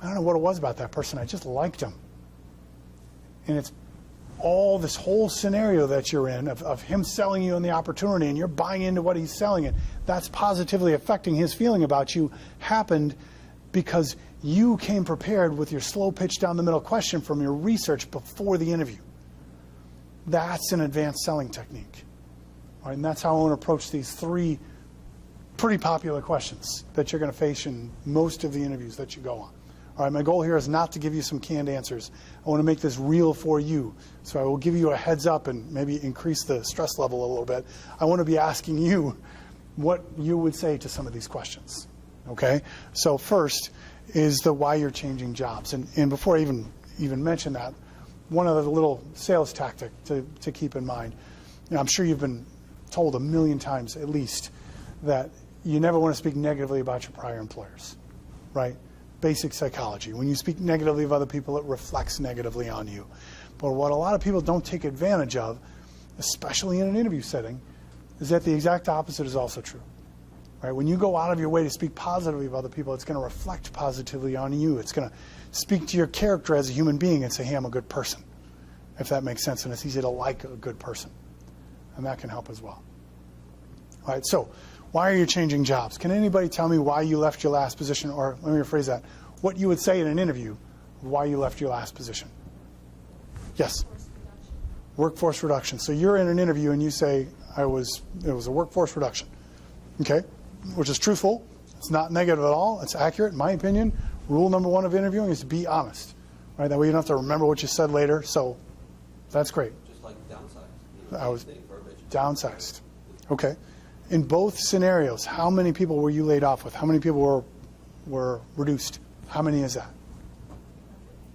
I don't know what it was about that person. I just liked him. And it's all this whole scenario that you're in of him selling you on the opportunity and you're buying into what he's selling it. That's positively affecting his feeling about you happened because you came prepared with your slow pitch down the middle question from your research before the interview. That's an advanced selling technique. All right, and that's how I want to approach these 3 pretty popular questions that you're going to face in most of the interviews that you go on. All right, my goal here is not to give you some canned answers. I want to make this real for you. So I will give you a heads up and maybe increase the stress level a little bit. I want to be asking you what you would say to some of these questions. Okay? So first is the why you're changing jobs. And before I even mention that, one other little sales tactic to keep in mind. I'm sure you've been told a million times at least that you never want to speak negatively about your prior employers, right? Basic psychology. When you speak negatively of other people, it reflects negatively on you. But what a lot of people don't take advantage of, especially in an interview setting, is that the exact opposite is also true. Right? When you go out of your way to speak positively of other people, it's going to reflect positively on you. It's going to speak to your character as a human being and say, hey, I'm a good person, if that makes sense. And it's easy to like a good person. And that can help as well. All right, so why are you changing jobs? Can anybody tell me why you left your last position? Or let me rephrase that. What you would say in an interview of why you left your last position? Yes? Workforce reduction. So you're in an interview and you say, it was a workforce reduction. Okay? Which is truthful. It's not negative at all. It's accurate, in my opinion. Rule number 1 of interviewing is to be honest. Right? That way you don't have to remember what you said later. So that's great. Just like downsized. I was downsized. Okay. In both scenarios, how many people were you laid off with? How many people were reduced? How many is that?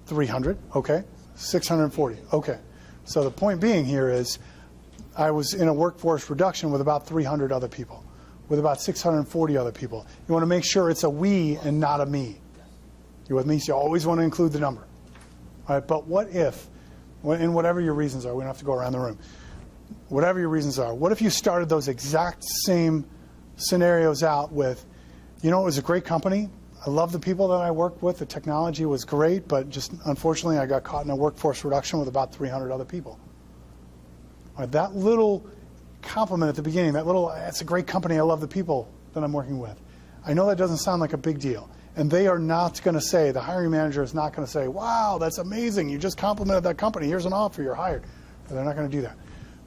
300. Okay. 640. Okay. So the point being here is I was in a workforce reduction with about 300 other people, with about 640 other people. You want to make sure it's a we and not a me. You with me? So you always want to include the number. All right, but what if, and whatever your reasons are, we don't have to go around the room. Whatever your reasons are, what if you started those exact same scenarios out with, it was a great company. I love the people that I worked with. The technology was great, but just unfortunately I got caught in a workforce reduction with about 300 other people. All right, that little compliment at the beginning, it's a great company, I love the people that I'm working with. I know that doesn't sound like a big deal. And they are not going to say, the hiring manager is not going to say, wow, that's amazing, you just complimented that company, here's an offer, you're hired. They're not going to do that.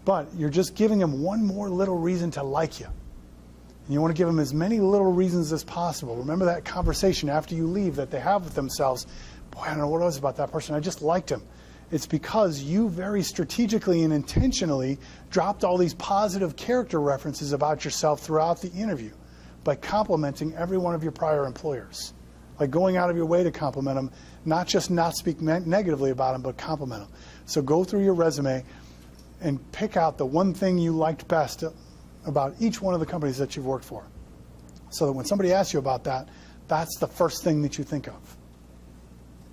But you're just giving them one more little reason to like you. And you want to give them as many little reasons as possible. Remember that conversation after you leave that they have with themselves, boy, I don't know what it was about that person, I just liked him. It's because you very strategically and intentionally dropped all these positive character references about yourself throughout the interview by complimenting every one of your prior employers. Like going out of your way to compliment them, not just not speak negatively about them, but compliment them. So go through your resume and pick out the one thing you liked best about each one of the companies that you've worked for. So that when somebody asks you about that, that's the first thing that you think of,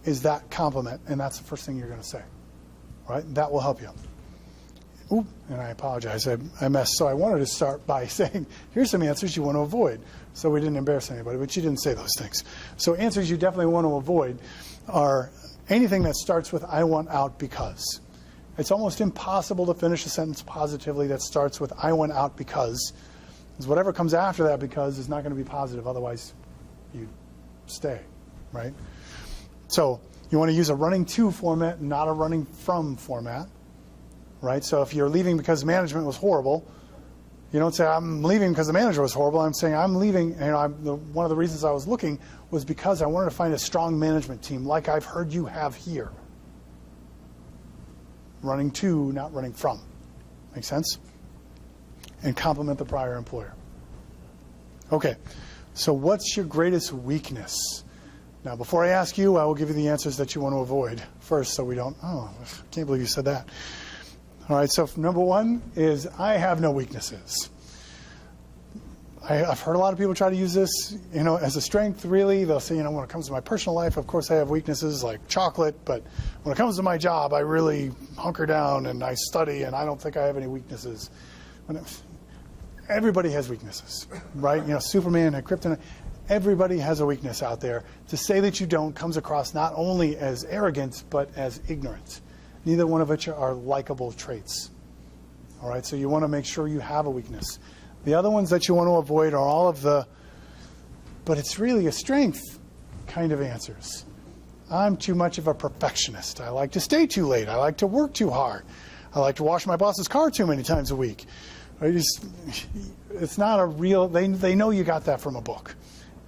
is that compliment, and that's the first thing you're going to say. Right? That will help you. Ooh, and I apologize, I messed. So I wanted to start by saying, here's some answers you want to avoid. So we didn't embarrass anybody, but you didn't say those things. So answers you definitely want to avoid are anything that starts with, I want out because. It's almost impossible to finish a sentence positively that starts with, I went out because whatever comes after that because is not going to be positive. Otherwise, you stay, right? So you want to use a running to format, not a running from format, right? So if you're leaving because management was horrible, you don't say, I'm leaving because the manager was horrible. I'm saying I'm leaving, one of the reasons I was looking was because I wanted to find a strong management team like I've heard you have here. Running to, not running from. Make sense? And compliment the prior employer. Okay, so what's your greatest weakness? Now, before I ask you, I will give you the answers that you want to avoid first so we don't, oh, I can't believe you said that. All right, so number one is I have no weaknesses. I've heard a lot of people try to use this, as a strength, really. They'll say, when it comes to my personal life, of course I have weaknesses like chocolate, but when it comes to my job, I really hunker down and I study and I don't think I have any weaknesses. Everybody has weaknesses, right? Superman had kryptonite. Everybody has a weakness out there. To say that you don't comes across not only as arrogant, but as ignorant. Neither one of which are likable traits. All right, so you want to make sure you have a weakness. The other ones that you want to avoid are all of the, but it's really a strength kind of answers. I'm too much of a perfectionist. I like to stay too late. I like to work too hard. I like to wash my boss's car too many times a week. It's not a real, they know you got that from a book.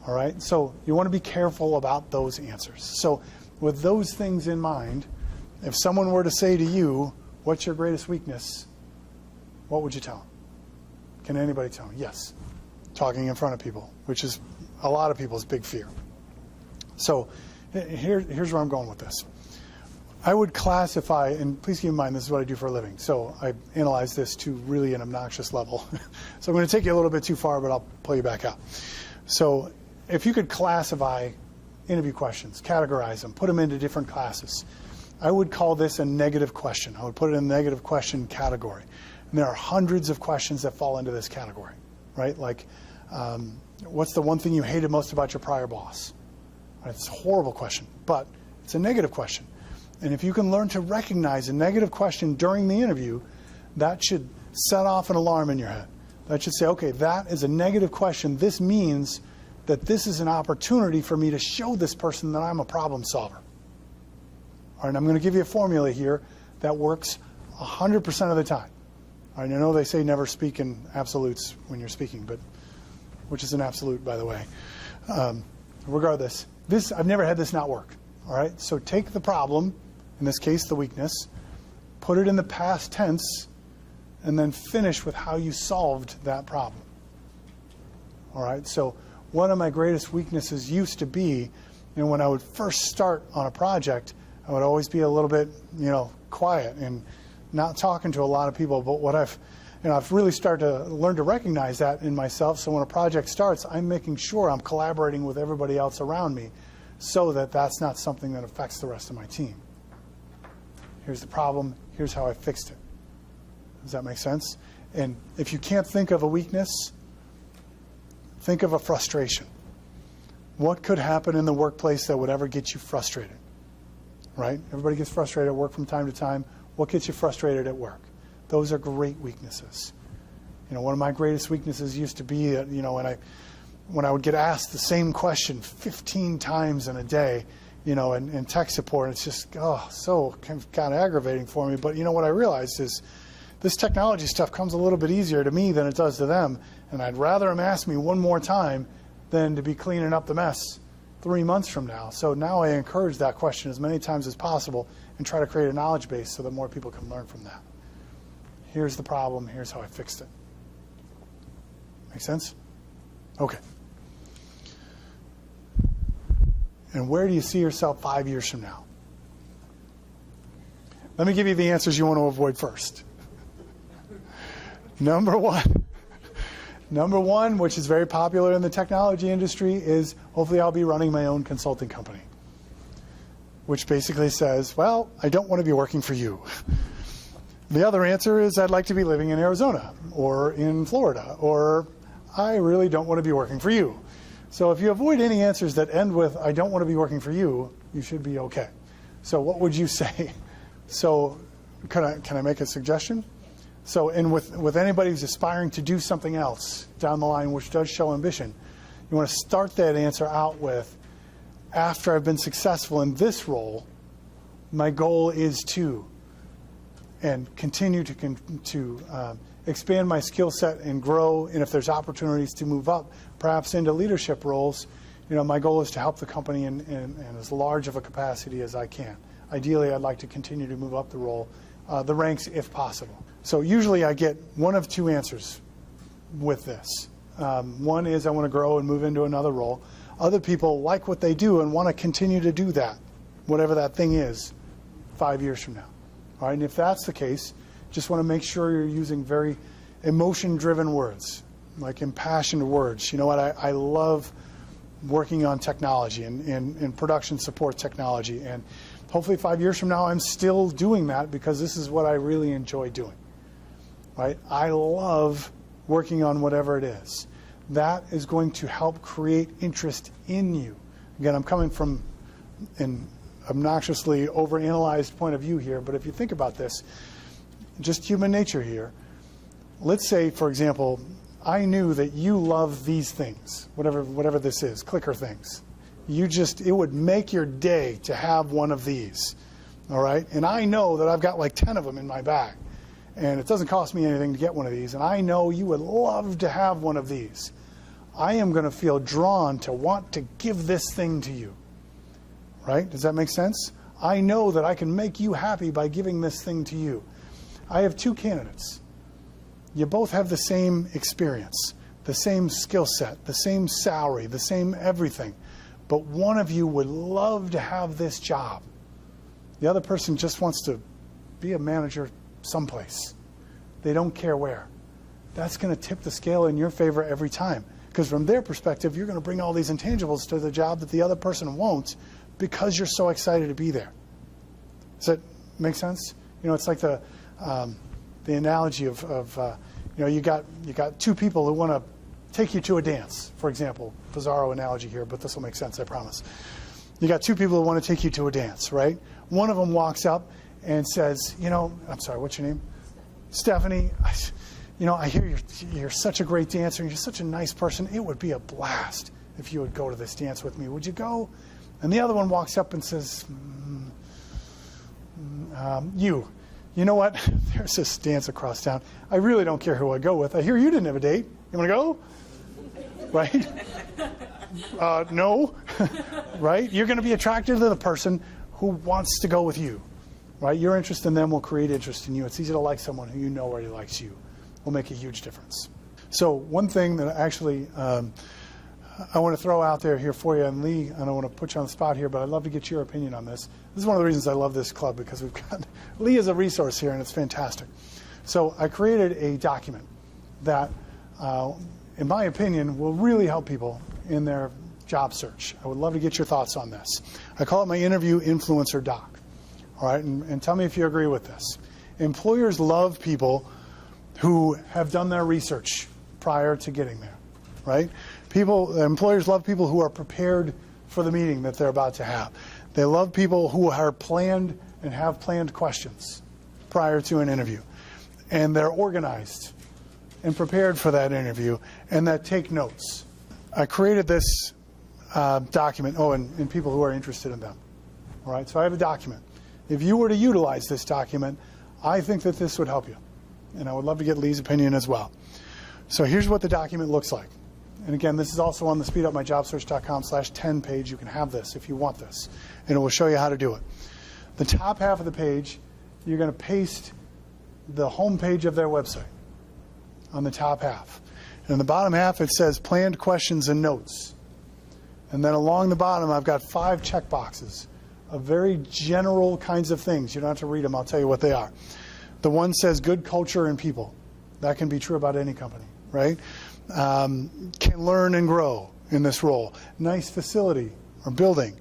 All right, so you want to be careful about those answers. So with those things in mind, if someone were to say to you, what's your greatest weakness, what would you tell them? Can anybody tell me? Yes. Talking in front of people, which is a lot of people's big fear. So here's where I'm going with this. I would classify, and please keep in mind this is what I do for a living, so I analyze this to really an obnoxious level. So I'm going to take you a little bit too far, but I'll pull you back out. So if you could classify interview questions, categorize them, put them into different classes, I would call this a negative question. I would put it in the negative question category. And there are hundreds of questions that fall into this category, right? Like, what's the one thing you hated most about your prior boss? Right, it's a horrible question, but it's a negative question. And if you can learn to recognize a negative question during the interview, that should set off an alarm in your head. That should say, okay, that is a negative question. This means that this is an opportunity for me to show this person that I'm a problem solver. All right, I'm going to give you a formula here that works 100% of the time. All right, I know they say never speak in absolutes when you're speaking, but which is an absolute, by the way. Regardless, I've never had this not work. All right, so take the problem, in this case the weakness, put it in the past tense, and then finish with how you solved that problem. All right, so one of my greatest weaknesses used to be, when I would first start on a project, I would always be a little bit, quiet and not talking to a lot of people. But what I've really started to learn to recognize that in myself. So when a project starts, I'm making sure I'm collaborating with everybody else around me so that that's not something that affects the rest of my team. Here's the problem. Here's how I fixed it. Does that make sense? And if you can't think of a weakness, think of a frustration. What could happen in the workplace that would ever get you frustrated? Right? Everybody gets frustrated at work from time to time. What gets you frustrated at work? Those are great weaknesses. One of my greatest weaknesses used to be that, when I would get asked the same question 15 times in a day, in tech support, it's just, so kind of aggravating for me. But what I realized is this technology stuff comes a little bit easier to me than it does to them. And I'd rather them ask me one more time than to be cleaning up the mess 3 months from now. So now I encourage that question as many times as possible and try to create a knowledge base so that more people can learn from that. Here's the problem. Here's how I fixed it. Make sense? Okay. And where do you see yourself 5 years from now? Let me give you the answers you want to avoid first. Number one, which is very popular in the technology industry, is hopefully I'll be running my own consulting company. Which basically says, well, I don't want to be working for you. The other answer is I'd like to be living in Arizona or in Florida, or I really don't want to be working for you. So if you avoid any answers that end with I don't want to be working for you, you should be okay. So what would you say? So can I make a suggestion? So with anybody who's aspiring to do something else down the line, which does show ambition, you want to start that answer out with, after I've been successful in this role, my goal is to, and continue to expand my skill set and grow, and if there's opportunities to move up, perhaps into leadership roles, my goal is to help the company in as large of a capacity as I can. Ideally, I'd like to continue to move up the ranks if possible. So usually I get one of two answers with this. One is I want to grow and move into another role. Other people like what they do and want to continue to do that, whatever that thing is, 5 years from now. All right, and if that's the case, just want to make sure you're using very emotion-driven words, like impassioned words. You know what? I love working on technology and production support technology, and hopefully 5 years from now I'm still doing that because this is what I really enjoy doing. Right? I love working on whatever it is. That is going to help create interest in you. Again, I'm coming from an obnoxiously overanalyzed point of view here, but if you think about this, just human nature here. Let's say, for example, I knew that you love these things, whatever this is, clicker things. It would make your day to have one of these, all right? And I know that I've got like 10 of them in my bag, and it doesn't cost me anything to get one of these, and I know you would love to have one of these. I am going to feel drawn to want to give this thing to you, right? Does that make sense? I know that I can make you happy by giving this thing to you. I have two candidates. You both have the same experience, the same skill set, the same salary, the same everything. But one of you would love to have this job. The other person just wants to be a manager someplace. They don't care where. That's going to tip the scale in your favor every time. Because from their perspective, you're going to bring all these intangibles to the job that the other person won't because you're so excited to be there. Does that make sense? You know, it's like the analogy of you got two people who want to take you to a dance, for example. Bizarro analogy here, but this will make sense, I promise. You got two people who want to take you to a dance, right? One of them walks up and says, I'm sorry, what's your name? Stephanie. I hear you're such a great dancer and you're such a nice person. It would be a blast if you would go to this dance with me. Would you go? And the other one walks up and says, you know what? There's this dance across town. I really don't care who I go with. I hear you didn't have a date. You want to go? Right? No. Right? You're going to be attracted to the person who wants to go with you. Right? Your interest in them will create interest in you. It's easy to like someone who you know already likes you. Will make a huge difference. So one thing that actually I want to throw out there here for you, and Lee, I don't want to put you on the spot here, but I'd love to get your opinion on this. This is one of the reasons I love this club, because we've got Lee as a resource here, and it's fantastic. So I created a document that, in my opinion, will really help people in their job search. I would love to get your thoughts on this. I call it my interview influencer doc. All right, and tell me if you agree with this. Employers love people who have done their research prior to getting there, right? Employers love people who are prepared for the meeting that they're about to have. They love people who are planned and have planned questions prior to an interview. And they're organized and prepared for that interview and that take notes. I created this document, and people who are interested in them. All right, so I have a document. If you were to utilize this document, I think that this would help you. And I would love to get Lee's opinion as well. So here's what the document looks like. And again, this is also on the speedupmyjobsearch.com/10 page. You can have this if you want this. And it will show you how to do it. The top half of the page, you're going to paste the home page of their website on the top half. And in the bottom half, it says planned questions and notes. And then along the bottom, I've got 5 check boxes of very general kinds of things. You don't have to read them. I'll tell you what they are. The one says good culture and people. That can be true about any company, right? Can learn and grow in this role. Nice facility or building.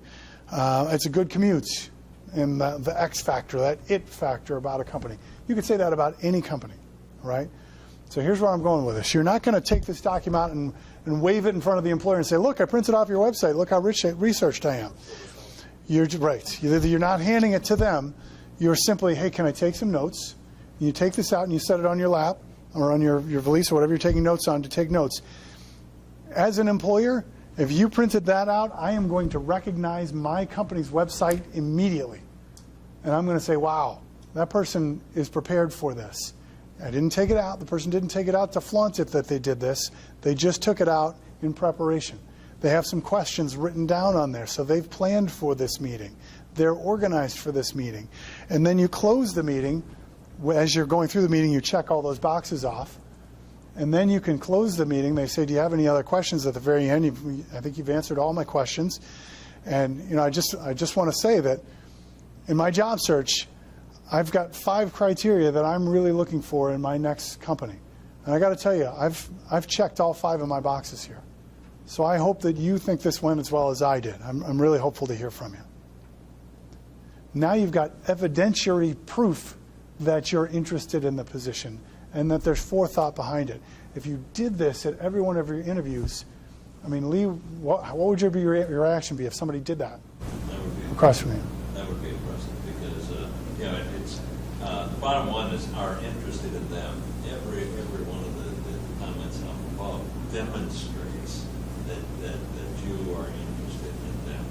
It's a good commute. And the X factor, that it factor about a company. You could say that about any company, right? So here's where I'm going with this. You're not going to take this document out and wave it in front of the employer and say, look, I printed off your website. Look how researched I am. You're right. You're not handing it to them. You're simply, hey, can I take some notes? You take this out and you set it on your lap or on your valise or whatever you're taking notes on to take notes. As an employer, if you printed that out, I am going to recognize my company's website immediately. And I'm going to say, wow, that person is prepared for this. I didn't take it out. The person didn't take it out to flaunt it that they did this. They just took it out in preparation. They have some questions written down on there, so they've planned for this meeting. They're organized for this meeting. And then you close the meeting. As you're going through the meeting, you check all those boxes off, And then you can close the meeting. They say, do you have any other questions? At the very end, I think you've answered all my questions. And I just want to say that in my job search, I've got 5 criteria that I'm really looking for in my next company. And I got to tell you, I've checked all 5 of my boxes here. So I hope that you think this went as well as I did. I'm really hopeful to hear from you. Now you've got evidentiary proof that you're interested in the position and that there's forethought behind it. If you did this at every one of your interviews, I mean, Lee, what would your reaction be if somebody did that? That would be across from you. That would be impressive because it's the bottom one is are interested in them. Every one of the comments up above demonstrates that you are interested in them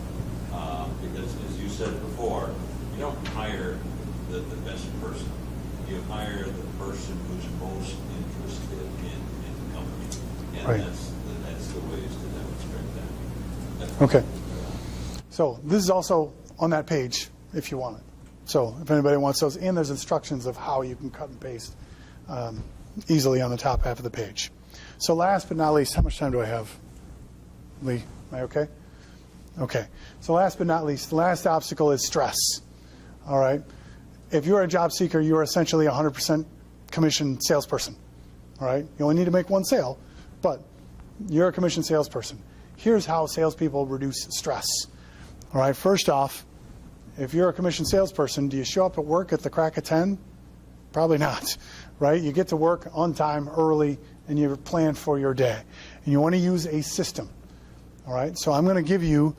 because, as you said before, you don't hire the best person. You hire the person who's most interested in the company, and right. that's the ways to demonstrate that. Okay. So this is also on that page if you want it. So if anybody wants those, and there's instructions of how you can cut and paste easily on the top half of the page. So last but not least, how much time do I have? Lee, am I okay? Okay. So last but not least, the last obstacle is stress. All right. If you're a job seeker, you're essentially a 100% commission salesperson. All right. You only need to make one sale, but you're a commission salesperson. Here's how salespeople reduce stress. All right. First off, if you're a commission salesperson, do you show up at work at the crack of 10? Probably not, right? You get to work on time, early, and you plan for your day. And you want to use a system. All right. So I'm going to give you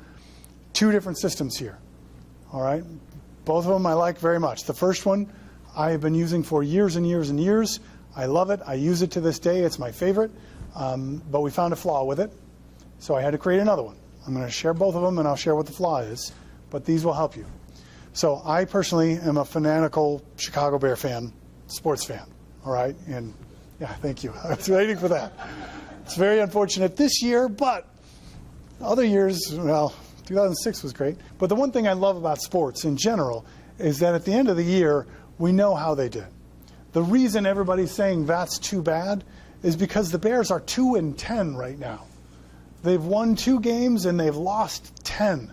2 different systems here. All right. Both of them I like very much. The first one I have been using for years and years and years. I love it. I use it to this day. It's my favorite. But we found a flaw with it. So I had to create another one. I'm going to share both of them, and I'll share what the flaw is. But these will help you. So I personally am a fanatical Chicago Bear fan, sports fan. All right? And yeah, thank you. I was waiting for that. It's very unfortunate this year, but other years, well, 2006 was great. But the one thing I love about sports in general is that at the end of the year, we know how they did. The reason everybody's saying that's too bad is because the Bears are 2-10 right now. They've won 2 games and they've lost 10.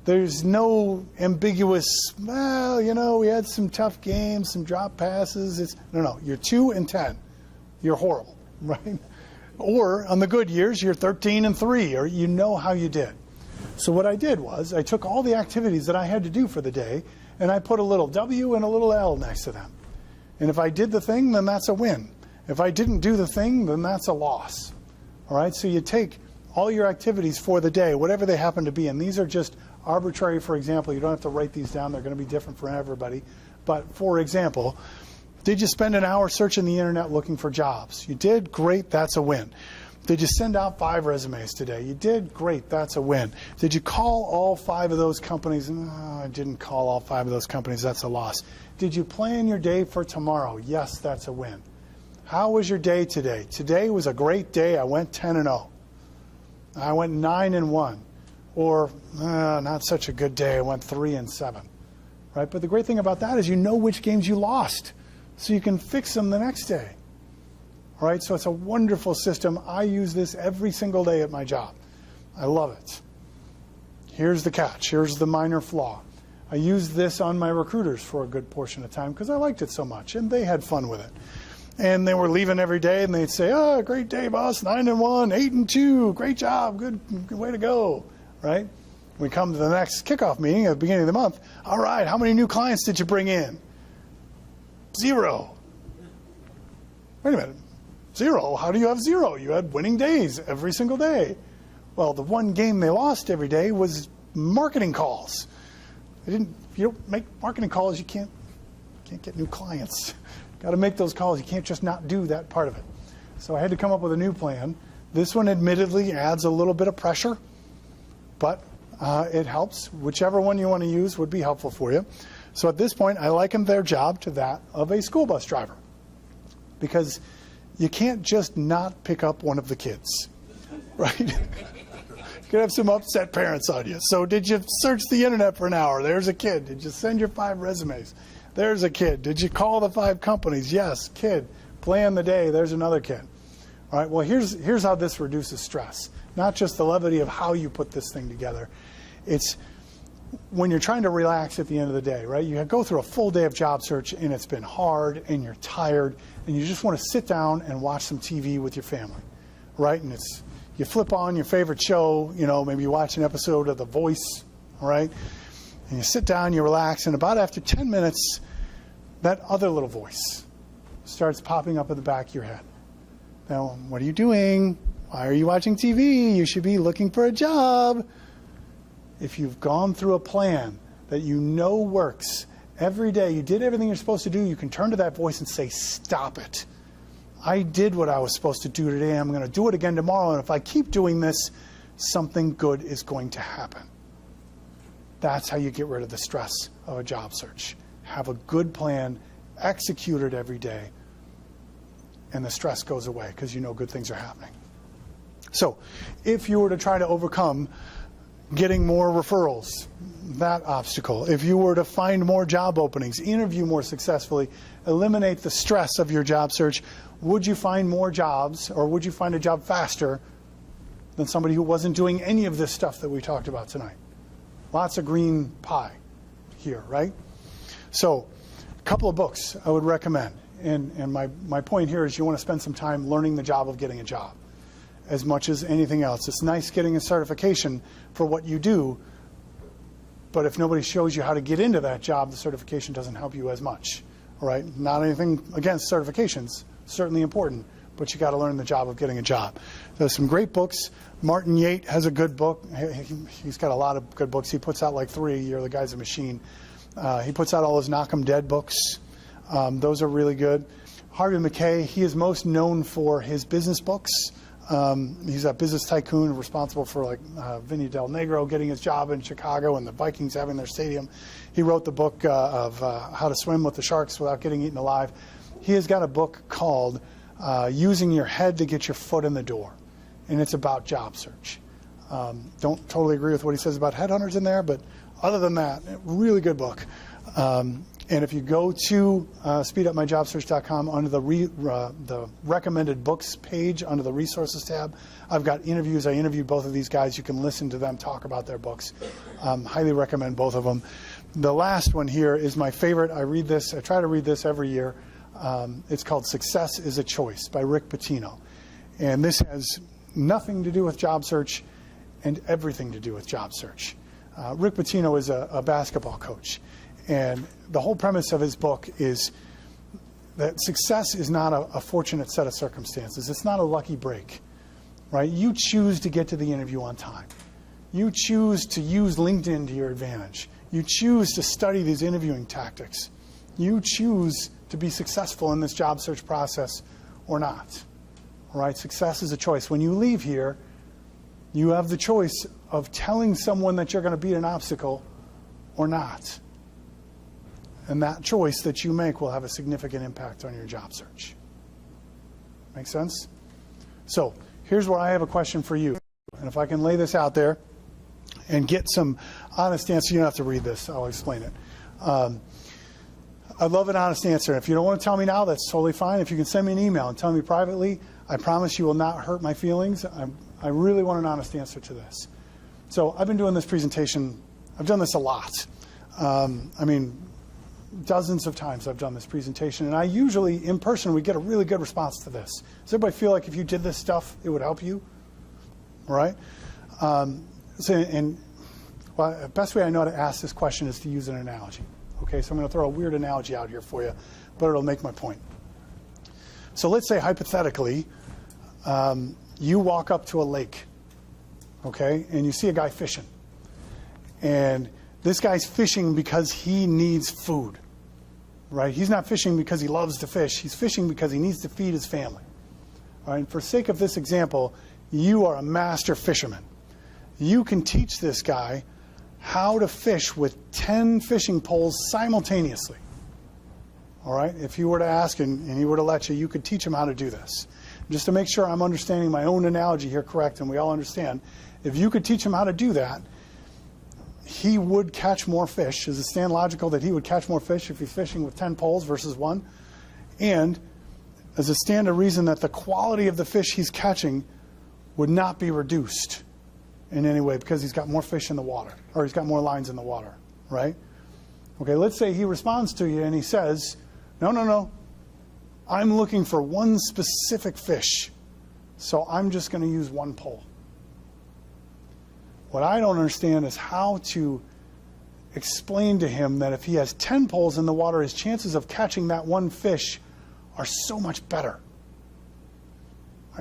There's no ambiguous, well, we had some tough games, some drop passes. No, you're 2-10. You're horrible, right? Or on the good years, you're 13-3, or you know how you did. So what I did was I took all the activities that I had to do for the day, and I put a little W and a little L next to them. And if I did the thing, then that's a win. If I didn't do the thing, then that's a loss. All right, so you take all your activities for the day, whatever they happen to be, and these are just arbitrary. For example, you don't have to write these down. They're going to be different for everybody. But for example, did you spend an hour searching the internet looking for jobs? You did? Great, that's a win. Did you send out 5 resumes today? You did? Great, that's a win. Did you call all 5 of those companies? No, I didn't call all 5 of those companies. That's a loss. Did you plan your day for tomorrow? Yes, that's a win. How was your day today? Today was a great day. I went 10-0. I went 9-1. Or not such a good day. I went 3-7. Right? But the great thing about that is you know which games you lost, so you can fix them the next day. All right, so it's a wonderful system. I use this every single day at my job. I love it. Here's the catch. Here's the minor flaw. I used this on my recruiters for a good portion of time because I liked it so much, and they had fun with it. And they were leaving every day, and they'd say, great day, boss, 9-1, 8-2, great job, good way to go, right? We come to the next kickoff meeting at the beginning of the month. All right, how many new clients did you bring in? 0. Wait a minute. 0? How do you have 0? You had winning days every single day. Well, the one game they lost every day was marketing calls. If you don't make marketing calls, you can't get new clients. Got to make those calls. You can't just not do that part of it. So I had to come up with a new plan. This one admittedly adds a little bit of pressure, but it helps. Whichever one you want to use would be helpful for you. So at this point, I liken their job to that of a school bus driver, because you can't just not pick up one of the kids, right? You could have some upset parents on you. So did you search the internet for an hour? There's a kid. Did you send your 5 resumes? There's a kid. Did you call the 5 companies? Yes, kid. Plan the day. There's another kid. All right, well, here's how this reduces stress. Not just the levity of how you put this thing together. It's when you're trying to relax at the end of the day, right? You go through a full day of job search, and it's been hard, and you're tired, and you just want to sit down and watch some TV with your family, right? And you flip on your favorite show, maybe you watch an episode of The Voice, all right? And you sit down, you relax, and about after 10 minutes, that other little voice starts popping up in the back of your head. Now, what are you doing? Why are you watching TV? You should be looking for a job. If you've gone through a plan that you know works, every day you did everything you're supposed to do, you can turn to that voice and say, stop it. I did what I was supposed to do today. I'm going to do it again tomorrow. And if I keep doing this, something good is going to happen. That's how you get rid of the stress of a job search. Have a good plan, execute it every day, and the stress goes away because you know good things are happening. So if you were to try to overcome getting more referrals, that obstacle, if you were to find more job openings, interview more successfully, eliminate the stress of your job search, would you find more jobs, or would you find a job faster than somebody who wasn't doing any of this stuff that we talked about tonight? Lots of green pie here, right? So a couple of books I would recommend. And my point here is you want to spend some time learning the job of getting a job as much as anything else. It's nice getting a certification for what you do, but if nobody shows you how to get into that job, the certification doesn't help you as much. All right? Not anything against certifications, certainly important, but you got to learn the job of getting a job. There's some great books. Martin Yate has a good book. He's got a lot of good books. He puts out like 3 a year. The guy's a machine. He puts out all his Knock 'em Dead books. Those are really good. Harvey Mackay, he is most known for his business books. He's a business tycoon responsible for like Vinny Del Negro getting his job in Chicago and the Vikings having their stadium. He wrote the book of How to Swim with the Sharks Without Getting Eaten Alive. He has got a book called Using Your Head to Get Your Foot in the Door, and it's about job search. Don't totally agree with what he says about headhunters in there, but other than that, really good book. And if you go to speedupmyjobsearch.com under the recommended books page under the resources tab, I've got interviews. I interviewed both of these guys. You can listen to them talk about their books. Highly recommend both of them. The last one here is my favorite. I try to read this every year. It's called Success is a Choice by Rick Pitino. And this has nothing to do with job search and everything to do with job search. Rick Pitino is a basketball coach. And the whole premise of his book is that success is not a fortunate set of circumstances. It's not a lucky break, right? You choose to get to the interview on time. You choose to use LinkedIn to your advantage. You choose to study these interviewing tactics. You choose to be successful in this job search process or not, all right? Success is a choice. When you leave here, you have the choice of telling someone that you're going to beat an obstacle or not. And that choice that you make will have a significant impact on your job search. Make sense? So here's where I have a question for you. And if I can lay this out there and get some honest answer, you don't have to read this. I'll explain it. I'd love an honest answer. If you don't want to tell me now, that's totally fine. If you can send me an email and tell me privately, I promise you will not hurt my feelings. I really want an honest answer to this. So I've been doing this presentation. I've done this a lot. Dozens of times I've done this presentation, and I usually, in person, we get a really good response to this. Does everybody feel like if you did this stuff, it would help you? All right? The best way I know to ask this question is to use an analogy. Okay, so I'm going to throw a weird analogy out here for you, but it'll make my point. So let's say, hypothetically, you walk up to a lake, okay, and you see a guy fishing. And this guy's fishing because he needs food, right? He's not fishing because he loves to fish. He's fishing because he needs to feed his family. All right? And for sake of this example, you are a master fisherman. You can teach this guy how to fish with 10 fishing poles simultaneously. All right? If you were to ask and he were to let you, you could teach him how to do this. Just to make sure I'm understanding my own analogy here correct and we all understand, if you could teach him how to do that, he would catch more fish. Does it stand logical that he would catch more fish if he's fishing with 10 poles versus 1? And does it stand to reason that the quality of the fish he's catching would not be reduced in any way because he's got more fish in the water, or he's got more lines in the water, right? Okay, let's say he responds to you and he says, no, I'm looking for one specific fish, so I'm just going to use one pole. What I don't understand is how to explain to him that if he has 10 poles in the water, his chances of catching that one fish are so much better.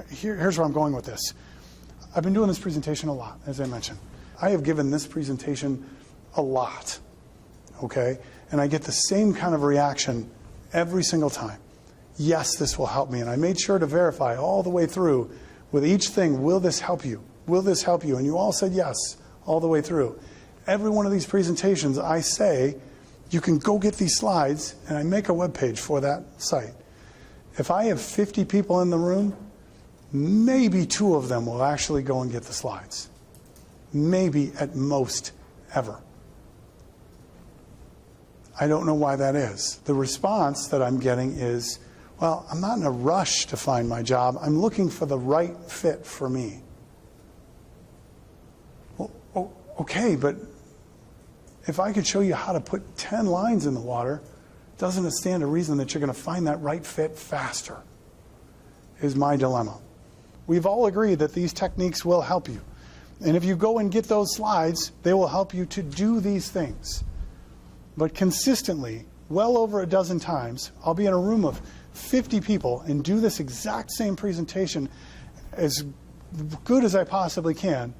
Here's where I'm going with this. I've been doing this presentation a lot, as I mentioned. I have given this presentation a lot, okay? And I get the same kind of reaction every single time. Yes, this will help me. And I made sure to verify all the way through with each thing, will this help you? Will this help you? And you all said yes all the way through. Every one of these presentations, I say, you can go get these slides, and I make a web page for that site. If I have 50 people in the room, maybe 2 of them will actually go and get the slides. Maybe at most ever. I don't know why that is. The response that I'm getting is, well, I'm not in a rush to find my job. I'm looking for the right fit for me. Well, okay, but if I could show you how to put 10 lines in the water, doesn't it stand to reason that you're going to find that right fit faster? Is my dilemma. We've all agreed that these techniques will help you. And if you go and get those slides, they will help you to do these things. But consistently, well over a dozen times, I'll be in a room of 50 people and do this exact same presentation as good as I possibly can.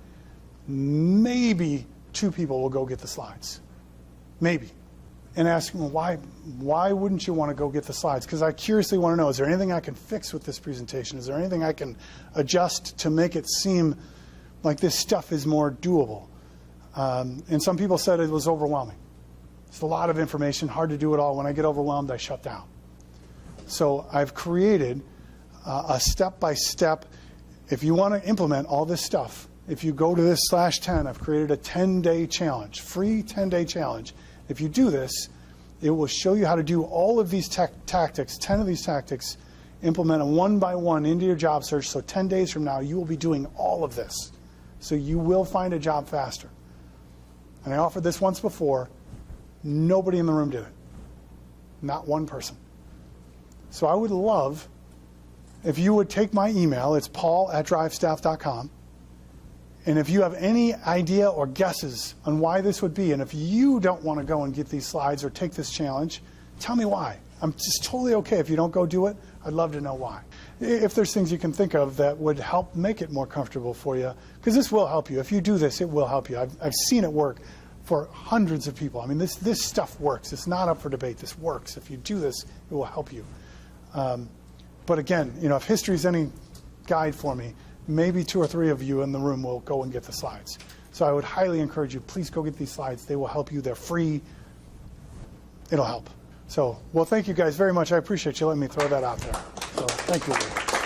Maybe 2 people will go get the slides. Maybe. And ask them, why wouldn't you want to go get the slides? Because I curiously want to know, is there anything I can fix with this presentation? Is there anything I can adjust to make it seem like this stuff is more doable? And some people said it was overwhelming. It's a lot of information, hard to do it all. When I get overwhelmed, I shut down. So I've created a step-by-step. If you want to implement all this stuff, if you go to this /10, I've created a 10-day challenge, free 10-day challenge. If you do this, it will show you how to do all of these tactics, 10 of these tactics, implement them one by one into your job search. So 10 days from now, you will be doing all of this. So you will find a job faster. And I offered this once before. Nobody in the room did it. Not one person. So I would love if you would take my email. It's paul@drivestaff.com. And if you have any idea or guesses on why this would be, and if you don't want to go and get these slides or take this challenge, tell me why. I'm just totally okay if you don't go do it. I'd love to know why. If there's things you can think of that would help make it more comfortable for you, because this will help you. If you do this, it will help you. I've seen it work for hundreds of people. I mean, this stuff works. It's not up for debate. This works. If you do this, it will help you. But again, if history is any guide for me, maybe 2 or 3 of you in the room will go and get the slides. So I would highly encourage you, please go get these slides. They will help you. They're free. It'll help. So, well, thank you guys very much. I appreciate you letting me throw that out there. So thank you.